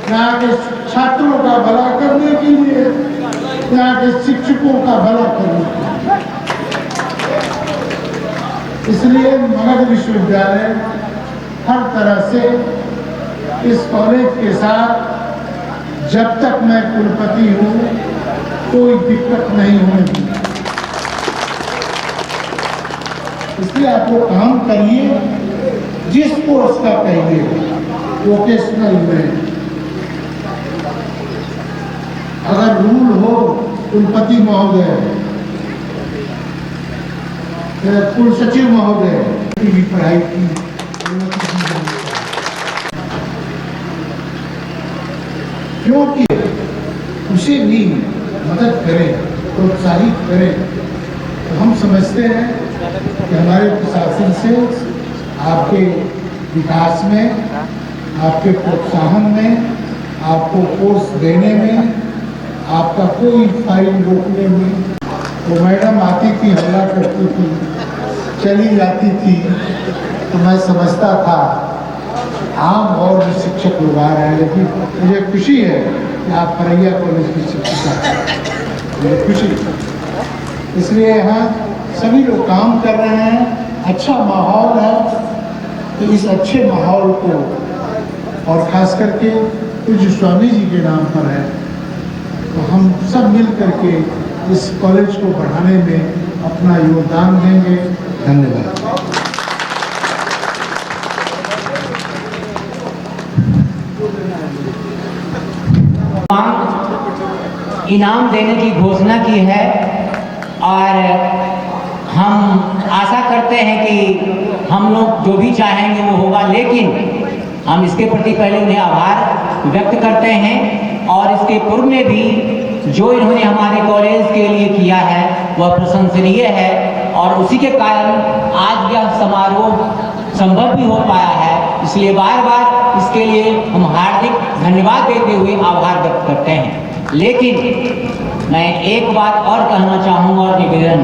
यहाँ के छात्रों का भला करने के लिए, यहाँ के शिक्षकों का भला करने के लिए। इसलिए मगध विश्वविद्यालय हर तरह से इस कॉलेज के साथ, जब तक मैं कुलपति हूँ, कोई दिक्कत नहीं होने दी। इसलिए आप लोग काम करिए, जिस कोर्स का कहिए, वोकेशनल में अगर रूल हो, कुलपति महोदय, कुल सचिव महोदय की पढ़ाई की क्योंकि उसे भी मदद करें, प्रोत्साहित करें, तो हम समझते हैं कि हमारे प्रशासन से आपके विकास में, आपके प्रोत्साहन में, आपको कोर्स देने में, आपका कोई फाइल रोकने में, तो मैडम आती थी, हमला करती थी, चली जाती थी, तो मैं समझता था आम और भी शिक्षक लोग आ रहे हैं, लेकिन मुझे खुशी है कि आप फरैया कॉलेज की शिक्षिका हैं, मुझे खुशी। इसलिए यहाँ सभी लोग काम कर रहे हैं, अच्छा माहौल है, तो इस अच्छे माहौल को, और खास करके पूज्य स्वामी जी के नाम पर है, तो हम सब मिल करके इस कॉलेज को बढ़ाने में अपना योगदान देंगे। धन्यवाद। इनाम देने की घोषणा की है और हम आशा करते हैं कि हम लोग जो भी चाहेंगे वो होगा, लेकिन हम इसके प्रति पहले उन्हें आभार व्यक्त करते हैं और इसके पूर्व में भी जो इन्होंने हमारे कॉलेज के लिए किया है वह प्रशंसनीय है और उसी के कारण आज यह समारोह संभव भी हो पाया है। इसलिए बार बार इसके लिए हम हार्दिक धन्यवाद देते हुए आभार व्यक्त करते हैं। लेकिन मैं एक बात और कहना चाहूँगा और निवेदन,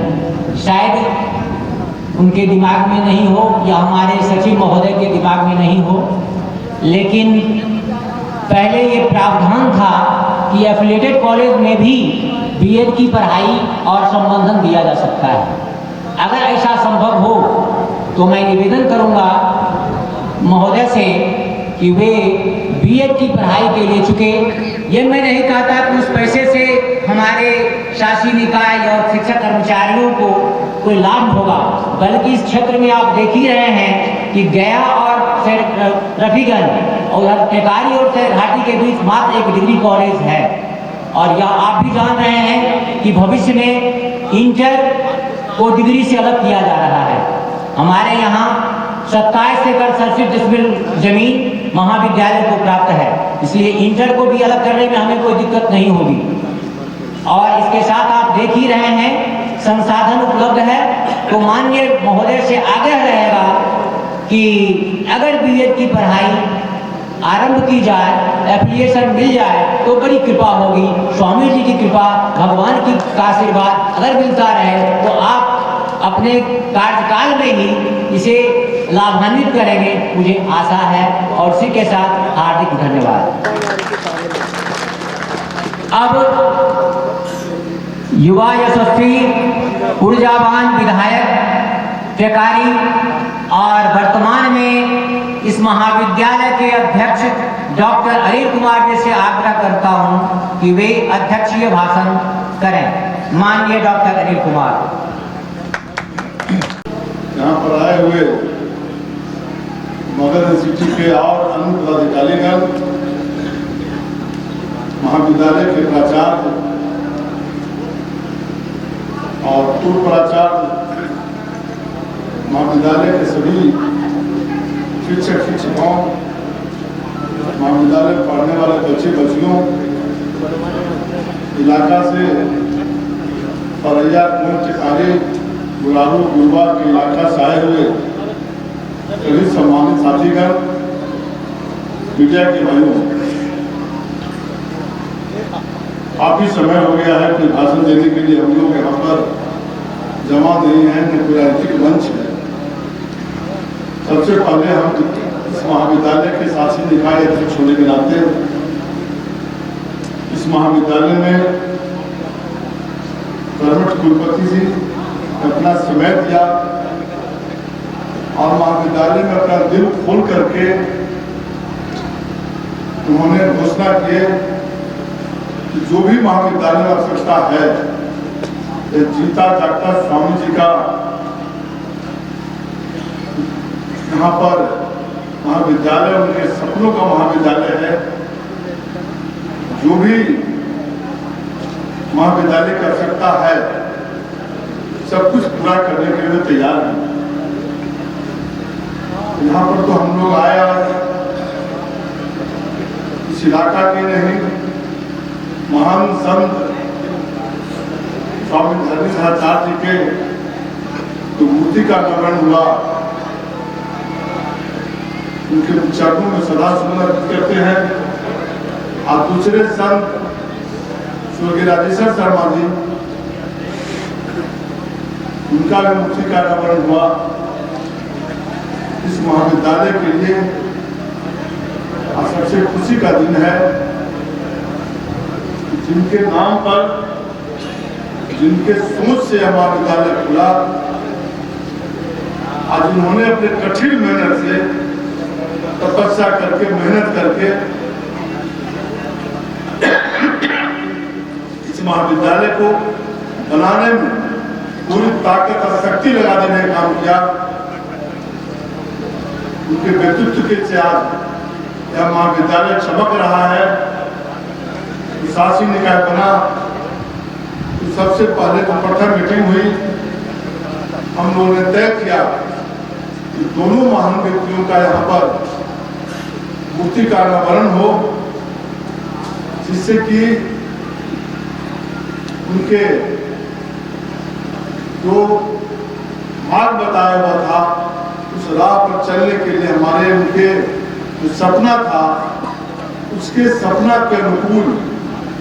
शायद उनके दिमाग में नहीं हो या हमारे सचिव महोदय के दिमाग में नहीं हो, लेकिन पहले ये प्रावधान था कि एफिलिएटेड कॉलेज में भी बीएड की पढ़ाई और संबंधन दिया जा सकता है। अगर ऐसा संभव हो तो मैं निवेदन करूंगा महोदय से कि वे बीएड की पढ़ाई के लिए, चुके ये मैं नहीं कहता कि उस पैसे से हमारे शासी निकाय और शिक्षक कर्मचारियों को कोई लाभ होगा, बल्कि इस क्षेत्र में आप देख ही रहे हैं कि गया और रफीगंज और टेकारी और घाटी के बीच मात्र एक डिग्री कॉलेज है। और यह आप भी जान रहे हैं कि भविष्य में इंटर को डिग्री से अलग किया जा रहा है। हमारे यहाँ 27 एकड़ 67 डिसमिल जमीन महाविद्यालय को प्राप्त है, इसलिए इंटर को भी अलग करने में हमें कोई दिक्कत नहीं होगी। और इसके साथ आप देख ही रहे हैं संसाधन उपलब्ध है, तो माननीय महोदय से आग्रह रहेगा कि अगर बीएड की पढ़ाई आरंभ की जाए, एप्लीकेशन मिल जाए तो बड़ी कृपा होगी। स्वामी जी की कृपा, भगवान की का आशीर्वाद अगर मिलता रहे तो आप अपने कार्यकाल में ही इसे लाभान्वित करेंगे, मुझे आशा है। और उसी के साथ हार्दिक धन्यवाद। अब युवा यशस्वी ऊर्जावान विधायक टेकारी और वर्तमान में इस महाविद्यालय के अध्यक्ष डॉक्टर अनिल कुमार जी से आग्रह करता हूं कि वे अध्यक्षीय भाषण करें। माननीय डॉक्टर अनिल कुमार। यहाँ पर आए हुए मगध सिटी के और अन्य पदाधिकारीगण, महाविद्यालय के प्राचार्य और पूर्व प्राचार्य, महाविद्यालय के सभी शिक्षक शिक्षिकाओं, महाविद्यालय में पढ़ने वाले बच्चे बच्चियों, इलाका से परैया कुंड टिकारी गुरारू गुरबा के इलाका से आए हुए सभी सम्मानित साथीगण, मीडिया के भाइयों, काफी समय हो गया है कोई भाषण देने के लिए हम लोग यहाँ पर जमा नहीं है, न कोई राजनीतिक मंच है। सबसे पहले हम इस महाविद्यालय के शासी निकाय अध्यक्ष होने के नाते इस महाविद्यालय में कर्मठ कुलपति जी अपना समय दिया और महाविद्यालय में अपना दिल खोल करके उन्होंने घोषणा किए कि जो भी महाविद्यालय में आवश्यकता है, जीता जागता स्वामी जी का यहाँ पर महाविद्यालय, उनके सपनों का महाविद्यालय है। जो भी महाविद्यालय की आवश्यकता है, सब कुछ पूरा करने के लिए तैयार है। यहाँ पर तो हम लोग आए इस इलाका के नहीं, महान संत स्वामी धर्मेंद्राचार्य जी के तो मूर्ति का अनावरण हुआ, उनके चरणों में सदा सुमन करते हैं। और दूसरे संत स्वर्गीय राजेश्वर शर्मा जी, उनका भी मूर्ति का अनावरण हुआ। इस महाविद्यालय के लिए आज सबसे खुशी का दिन है, जिनके नाम पर, जिनके सोच से हमारा विद्यालय खुला, आज उन्होंने अपने कठिन मेहनत से, तपस्या करके, मेहनत करके इस महाविद्यालय को बनाने में पूरी ताकत और शक्ति लगा देने का काम किया। उनके व्यक्तित्व के से आज यह महाविद्यालय चमक रहा है। शासी निकाय बना तो सबसे पहले तो प्रथम मीटिंग हुई, हम लोगों ने तय किया कि दोनों महान व्यक्तियों का यहाँ पर मूर्ति का अनावरण हो, जिससे कि उनके जो मार्ग बताया हुआ था, उस राह पर चलने के लिए हमारे उनके जो सपना था, उसके सपना के अनुकूल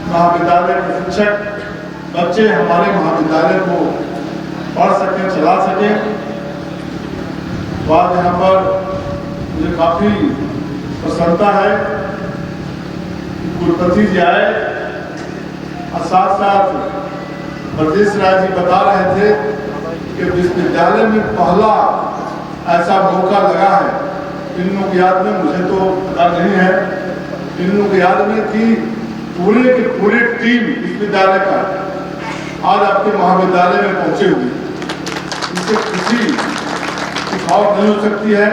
महाविद्यालय के शिक्षक बच्चे हमारे महाविद्यालय को पढ़ सके, चला सके। तो आज यहाँ पर मुझे काफी प्रसन्नता है कि कुलपति जी आए और साथ साथ प्रदेश राय जी बता रहे थे कि विश्वविद्यालय में पहला ऐसा मौका लगा है। इन लोगों की याद में, मुझे तो पता नहीं है, इन लोगों की याद में कि पूरे के पूरे टीम विश्वविद्यालय का आज आपके महाविद्यालय में पहुंचे हुए, इससे खुशी और नहीं हो सकती है।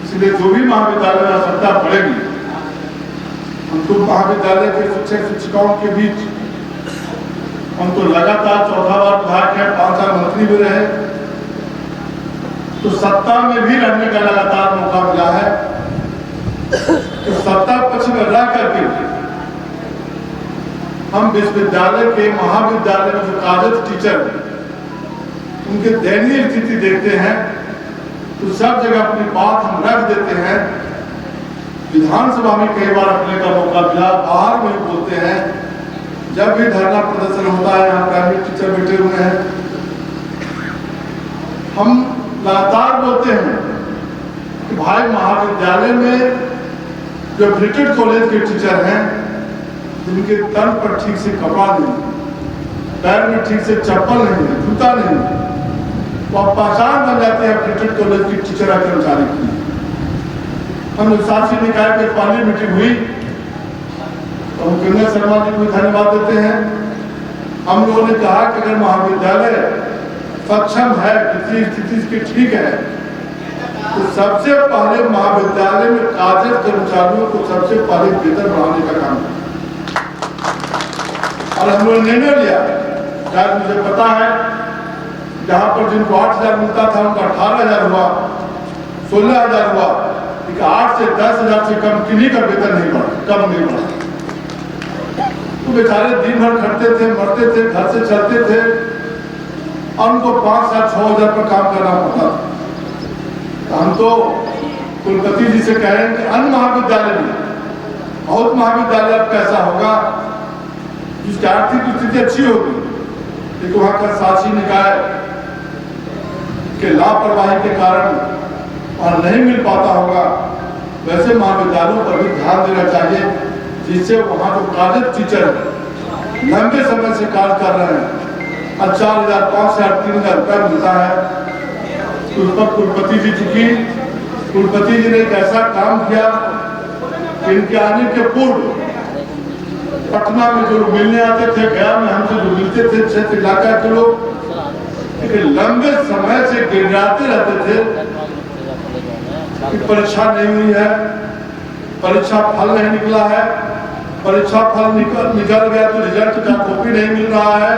इसलिए जो भी महाविद्यालय में आवश्यकता पड़ेगी, हम तो महाविद्यालय के शिक्षक शिक्षिकाओं के बीच हम तो लगातार चौथा बार विधायक है, 5 साल मंत्री भी रहे, तो सत्ता में भी रहने का लगातार मौका मिला है। तो सत्ता पक्ष में रह करके हम विश्वविद्यालय के, महाविद्यालय में जो कार्यरत टीचर हैं, उनके दयनीय स्थिति देखते हैं तो सब जगह अपनी बात हम रख देते हैं। विधानसभा में कई बार रखने का मौका मिला, बाहर में बोलते हैं। जब भी धरना प्रदर्शन होता है, यहाँ प्राइवेट टीचर बैठे हुए हैं, हम लगातार बोलते हैं कि भाई महाविद्यालय में जो ब्रिटेड कॉलेज के टीचर हैं, जिनके तन पर ठीक से कपड़ा नहीं, पैर में ठीक से चप्पल नहीं है, जूता नहीं है, वो अब पहचान बन जाते हैं ब्रिटेड कॉलेज की टीचर या कर्मचारी की। हम शासी निकाय की पहली मीटिंग हुई तो किन्नर शर्मा जी को धन्यवाद देते हैं। हम लोगों ने कहा कि अगर महाविद्यालय सक्षम है, किसी स्थिति की ठीक है, तो सबसे पहले महाविद्यालय में कार्यरत कर्मचारियों को सबसे पहले वेतन बढ़ाने का काम है। और हम लोगों ने निर्णय लिया, शायद मुझे पता है, जहां पर जिनको 8,000 मिलता था उनका 18,000 हुआ, 16,000 हुआ, 8 से 10,000 से कम किन्हीं का वेतन नहीं बढ़ा, कम नहीं बढ़ा। तो बेचारे दिन भर खटते थे, मरते थे, घर से चलते थे और उनको 5,000 6,000 पर काम करना पड़ता था। तो हम तो कुलपति जी से कह रहे हैं कि अन्य महाविद्यालय में, बहुत महाविद्यालय अब कैसा होगा जिसकी आर्थिक स्थिति अच्छी होगी, लेकिन वहां का शासी निकाय के लापरवाही के कारण और नहीं मिल पाता होगा, वैसे महाविद्यालयों पर भी ध्यान देना चाहिए, जिससे वहां जो कार्यरत टीचर लंबे समय से कार्य कर रहे हैं और 4,000 5,000 3,000 रुपया मिलता है, तो उस पर कुलपति जी ने एक ऐसा काम किया कि इनके आने के पूर्व पटना में जो मिलने आते थे, गया में हमसे जो मिलते थे, क्षेत्र इलाका के लोग लंबे समय से गिड़गिड़ाते रहते थे कि परीक्षा नहीं हुई है, परीक्षा फल नहीं निकला है, परीक्षा फल निकल गया तो रिजल्ट का कॉपी नहीं मिल रहा है।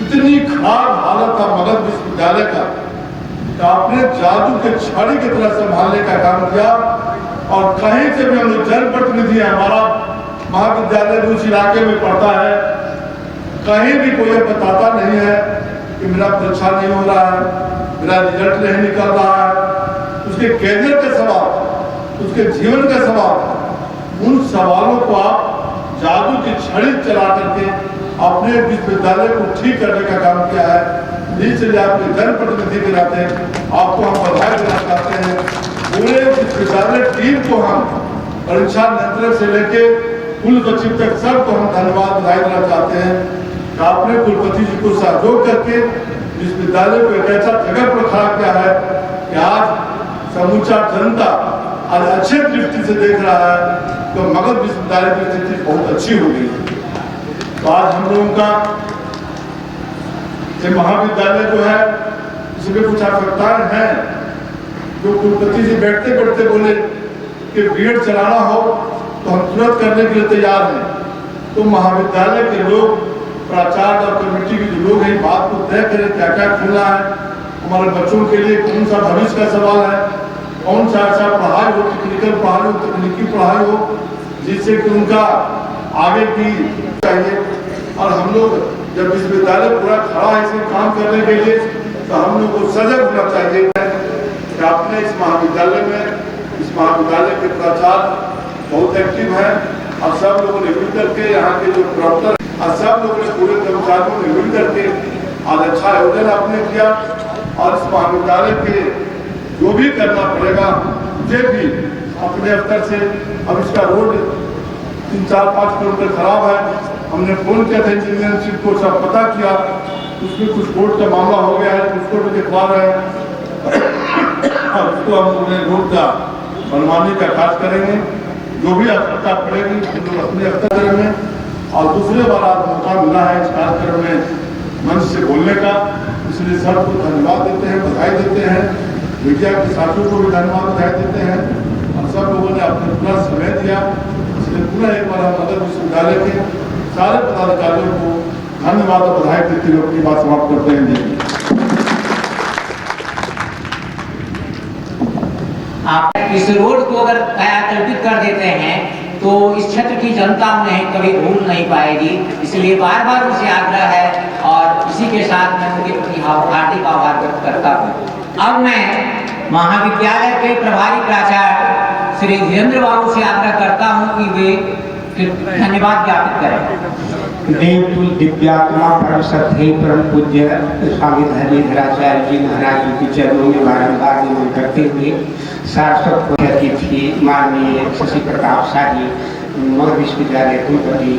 इतनी खराब हालत था मगध विश्वविद्यालय का, तो आपने जादू के छड़ी की तरह संभालने का काम किया और कहीं से भी हम लोग जनप्रतिनिधि, हमारा महाविद्यालय उस इलाके में पड़ता है, कहीं भी कोई बताता नहीं है कि मेरा परीक्षा नहीं हो रहा है, मेरा रिजल्ट नहीं निकल रहा है। उसके कैरियर के सवाल, उसके जीवन के सवाल, उन सवालों को आप जादू की छड़ी चला करके अपने विश्वविद्यालय को ठीक करने का काम किया है। इसलिए आपके जनप्रतिनिधि के नाते आपको हम बधाई देना चाहते हैं। पूरे विश्वविद्यालय टीम को हम परीक्षा नियंत्रक से लेके कुल सचिव तक सबको हम धन्यवाद बधाई देना चाहते हैं कि आपने कुलपति जी को सहयोग करके विश्वविद्यालय को एक ऐसा जगह पर खड़ा किया है कि आज समूचा जनता और अच्छे दृष्टि से देख रहा है तो मगध विश्वविद्यालय की स्थिति बहुत अच्छी हो गई। तो आज हम लोगों का ये महाविद्यालय जो है, इसमें कुछ आवश्यकताएं हैं जो कुलपति जी बैठते बैठते बोले कि बीएड चलाना हो तो हम तुरंत करने के लिए तैयार हैं। तो महाविद्यालय के लोग, प्राचार्य और कमेटी के जो लोग हैं, बात को तय करें क्या क्या खुलना है, हमारे बच्चों के लिए कौन सा भविष्य का सवाल है, कौन सा ऐसा पढ़ाई हो, टेक्निकल पढ़ाई हो, तकनीकी पढ़ाई हो, जिससे कि उनका आगे की चाहिए। और हम लोग जब विश्वविद्यालय पूरा खड़ा है इसे काम करने के लिए, तो हम लोग को सजग होना चाहिए कि आपने इस महाविद्यालय के प्राचार्य बहुत एक्टिव है और सब लोगों ने मिल करके, यहाँ के जो डॉक्टर और सब लोगों ने, पूरे कर्मचारियों ने मिल करके आज अच्छा आयोजन आपने किया। और इस महाविद्यालय के जो भी करना पड़ेगा, मुझे भी अपने स्तर से, अब इसका रोड 3-4-5 किलोमीटर खराब है, हमने फोन किया था इंजीनियरशिप को, सब पता किया, उसमें कुछ कोर्ट का मामला हो गया है, उसको भी दिखवा रहे हैं और उसको हम रोड का बनवाने का कार्य करेंगे। जो भी आवश्यकता पड़ेगी हम लोग अपने स्तर करेंगे। और दूसरे बार आज मौका मिला है इस कार्यक्रम में मंच से बोलने का, इसलिए सबको धन्यवाद देते हैं, बधाई देते हैं। मीडिया के साथियों को भी धन्यवाद बधाई देते हैं और सब लोगों ने अपने पूरा समय दिया। इसलिए पूरा एक बार मगध विश्वविद्यालय के सारे पदाधिकारियों को धन्यवाद और बधाई देते हुए अपनी बात समाप्त करते हैं। आप इस रोड को अगर कायाकल्पित कर देते हैं तो इस क्षेत्र की जनता उन्हें कभी भूल नहीं पाएगी। इसलिए बार बार उनसे आग्रह है और इसी के साथ मैं उनके प्रति हार्दिक आभार व्यक्त करता हूँ। अब मैं महाविद्यालय के प्रभारी प्राचार्य श्री धीरेन्द्र बाबू से आग्रह करता हूँ कि वे धन्यवाद ज्ञापित करें। देवतुल दिव्यात्मा परम श्रद्धेय परम पूज्य स्वामी धर्मेंद्राचार्य जी महाराज जी के चरणों में बारंबार नमन करते हुए सारस्वत अतिथि माननीय शशि प्रताप शाह जी मगध विश्वविद्यालय कुलपति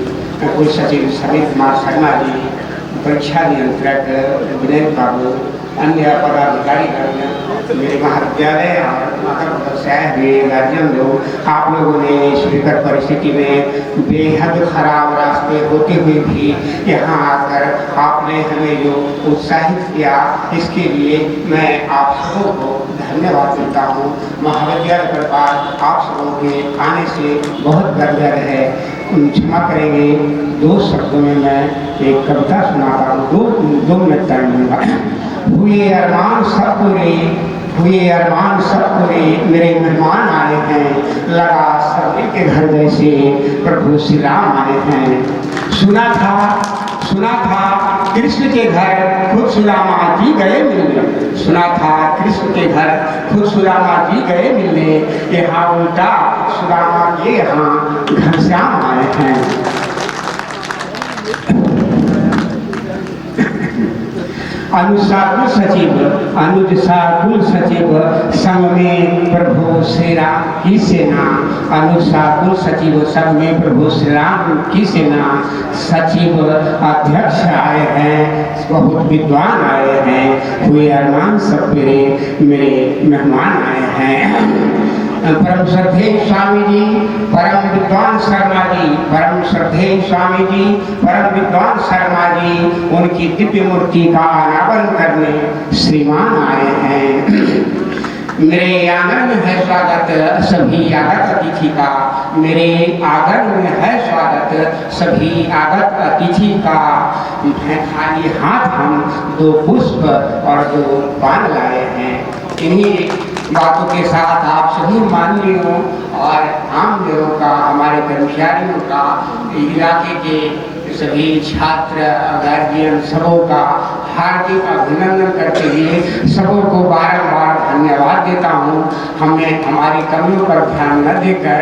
कुल सचिव समीर कुमार शर्मा जी, परीक्षा नियंत्रक विनय बाबू, अन्य पदाधिकारी, मेरे महाविद्यालय और माता से आए हुए गार्जियन लोग, आप लोगों ने इस विकट परिस्थिति में बेहद खराब रास्ते होते हुए भी यहाँ आकर आपने हमें जो उत्साहित किया, इसके लिए मैं आप सबों को धन्यवाद देता हूँ। महाविद्यालय परिवार आप सबों के आने से बहुत गर्व है। क्षमा करेंगे, 2 शब्दों में मैं एक कविता सुनाता हूँ, 2 मिनट टाइम दूंगा। हुए अरमान सब पूरे, हुए अरमान सब पूरे, मेरे मेहमान आए हैं, लगा सभी के घर जैसे प्रभु श्री राम आए हैं। सुना था कृष्ण के घर खुद सुदामा जी गए मिलने, सुना था कृष्ण के घर खुद सुदामा जी गए मिलने, यहाँ उल्टा सुदामा के यहाँ घनश्याम आए हैं। अनुसाकुल सचिव संग में प्रभु श्री राम की सेना, अनुसाकुल सचिव संग में प्रभु श्री राम की सेना, सचिव अध्यक्ष आए हैं, बहुत विद्वान आए हैं, हुए अरमान सब मेरे मेहमान आए हैं। परम श्रद्धेय स्वामी जी, परम विद्वान शर्मा जी, परम श्रद्धेय स्वामी जी, परम विद्वान शर्मा जी, उनकी दिव्य मूर्ति का अनावरण करने श्रीमान आए हैं। मेरे आंगन में है स्वागत सभी आगत अतिथि का, मेरे आंगन में है स्वागत सभी आगत अतिथि का, खाली हाथ हम 2 पुष्प और 2 पान लाए हैं। इन्हीं बातों के साथ आप सभी माननीयों और आम लोगों का, हमारे कर्मचारियों का, इलाके के सभी छात्र गार्जियन सबों का हार्दिक अभिनंदन करते हुए सबों को बारंबार धन्यवाद देता हूँ। हमें हमारी कमियों पर ध्यान न देकर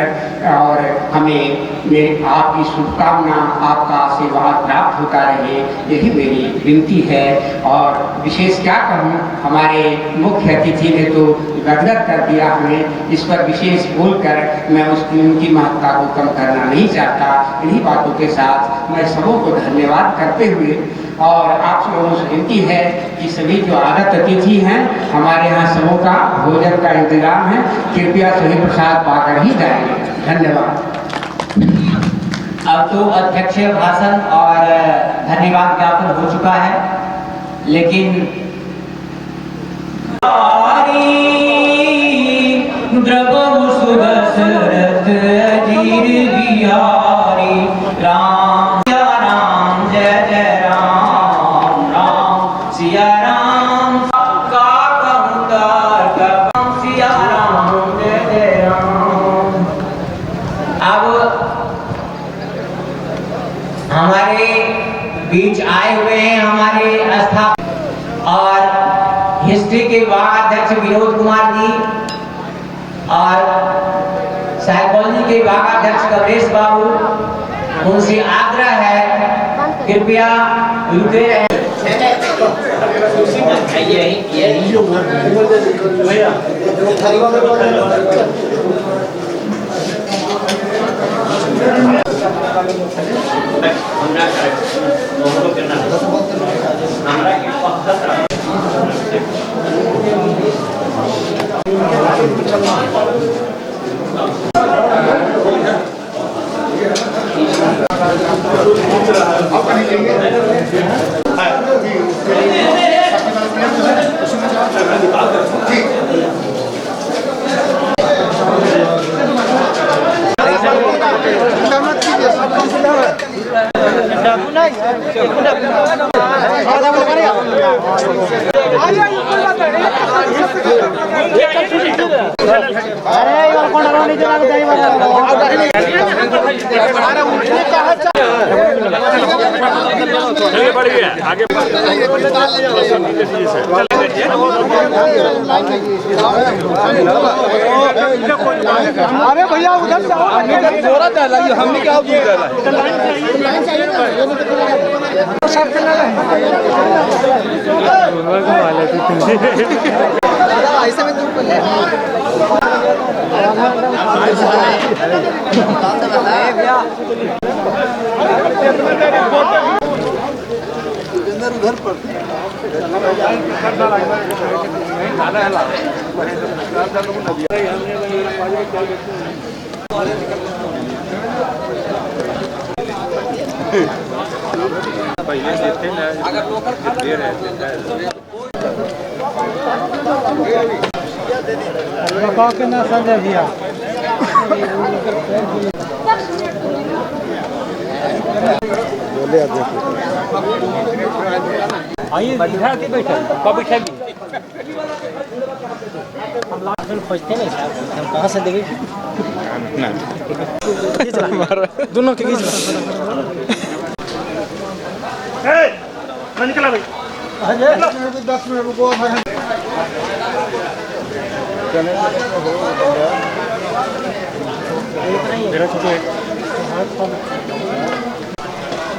और हमें मेरी आपकी शुभकामना, आपका आशीर्वाद प्राप्त होता रहे, यही मेरी विनती है। और विशेष क्या कहूँ, हमारे मुख्य अतिथि ने तो गदगद कर दिया हमें, इस पर विशेष बोलकर मैं उनकी महत्ता को कम करना नहीं चाहता। इन्हीं बातों के साथ मैं सबों को धन्यवाद करते हुए और आप लोगों से विनती है कि सभी जो आगत अतिथि हैं, हमारे यहाँ सबों का भोजन का इंतजाम है, कृपया सभी प्रसाद पाकर ही जाएंगे। धन्यवाद। अब तो अध्यक्ष भाषण और धन्यवाद ज्ञापन हो चुका है, लेकिन द्रवहु सुदशरथ अजीर बिहारी, राम सिया राम जय जय राम, राम सिया राम का कहूँकार का, सिया राम जय जय राम। अब हमारे बीच आए हुए हैं हमारे स्थापक और हिस्ट्री के विभागाध्यक्ष विनोद कुमार जी और साइकोलॉजी के विभागाध्यक्ष कमलेश बाबू। उनसे आग्रह है कृपया रुके रहें। अरे अरे भैया उधर से जोरा चलाइए, हमने क्या दूर ऐसे में उधर पर के ना संजय भैया आइए बैठा के बैठे कब बैठेगी हम खोजते नहीं साहब, हम कहाँ से देंगे? दोनों के बीच निकला भाई 10 मिनट रुको।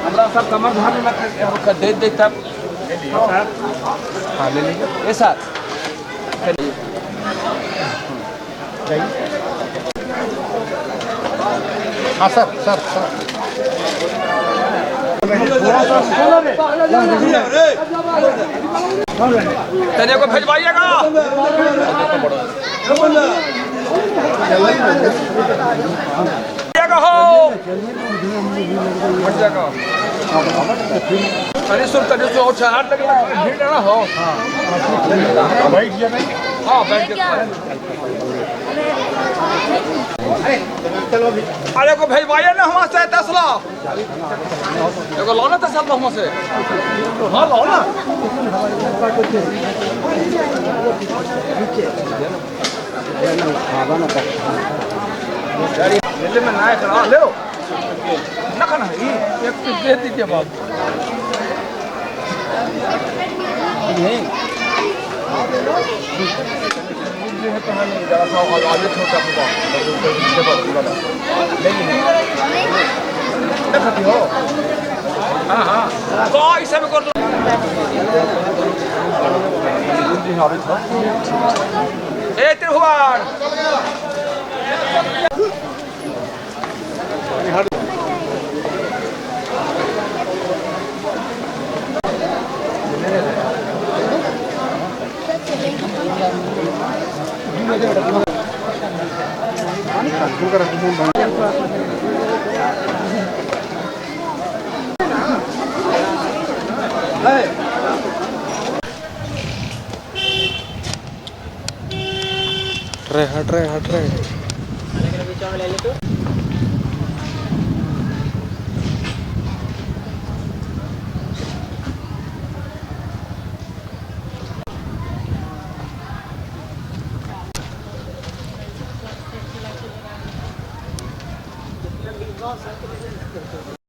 हमारा सब कमर धार में दे दे तब हाँ ले लीजिए ये साथ हाँ सर तने को भेजवाइएगा। तनी सो और हाथ लगेगा भीड़ ना हो। हाँ बैठ अरे को भेजवाइए ना हमारे से 10 लाख एगो लो ना 10 लाख हमारे से। हाँ लो ना में ना करा ले ना खाना एक दे दीजिए बाप। हाँ हाँ ऐसा भी कर लो। ए त्रिभुवन हट रहे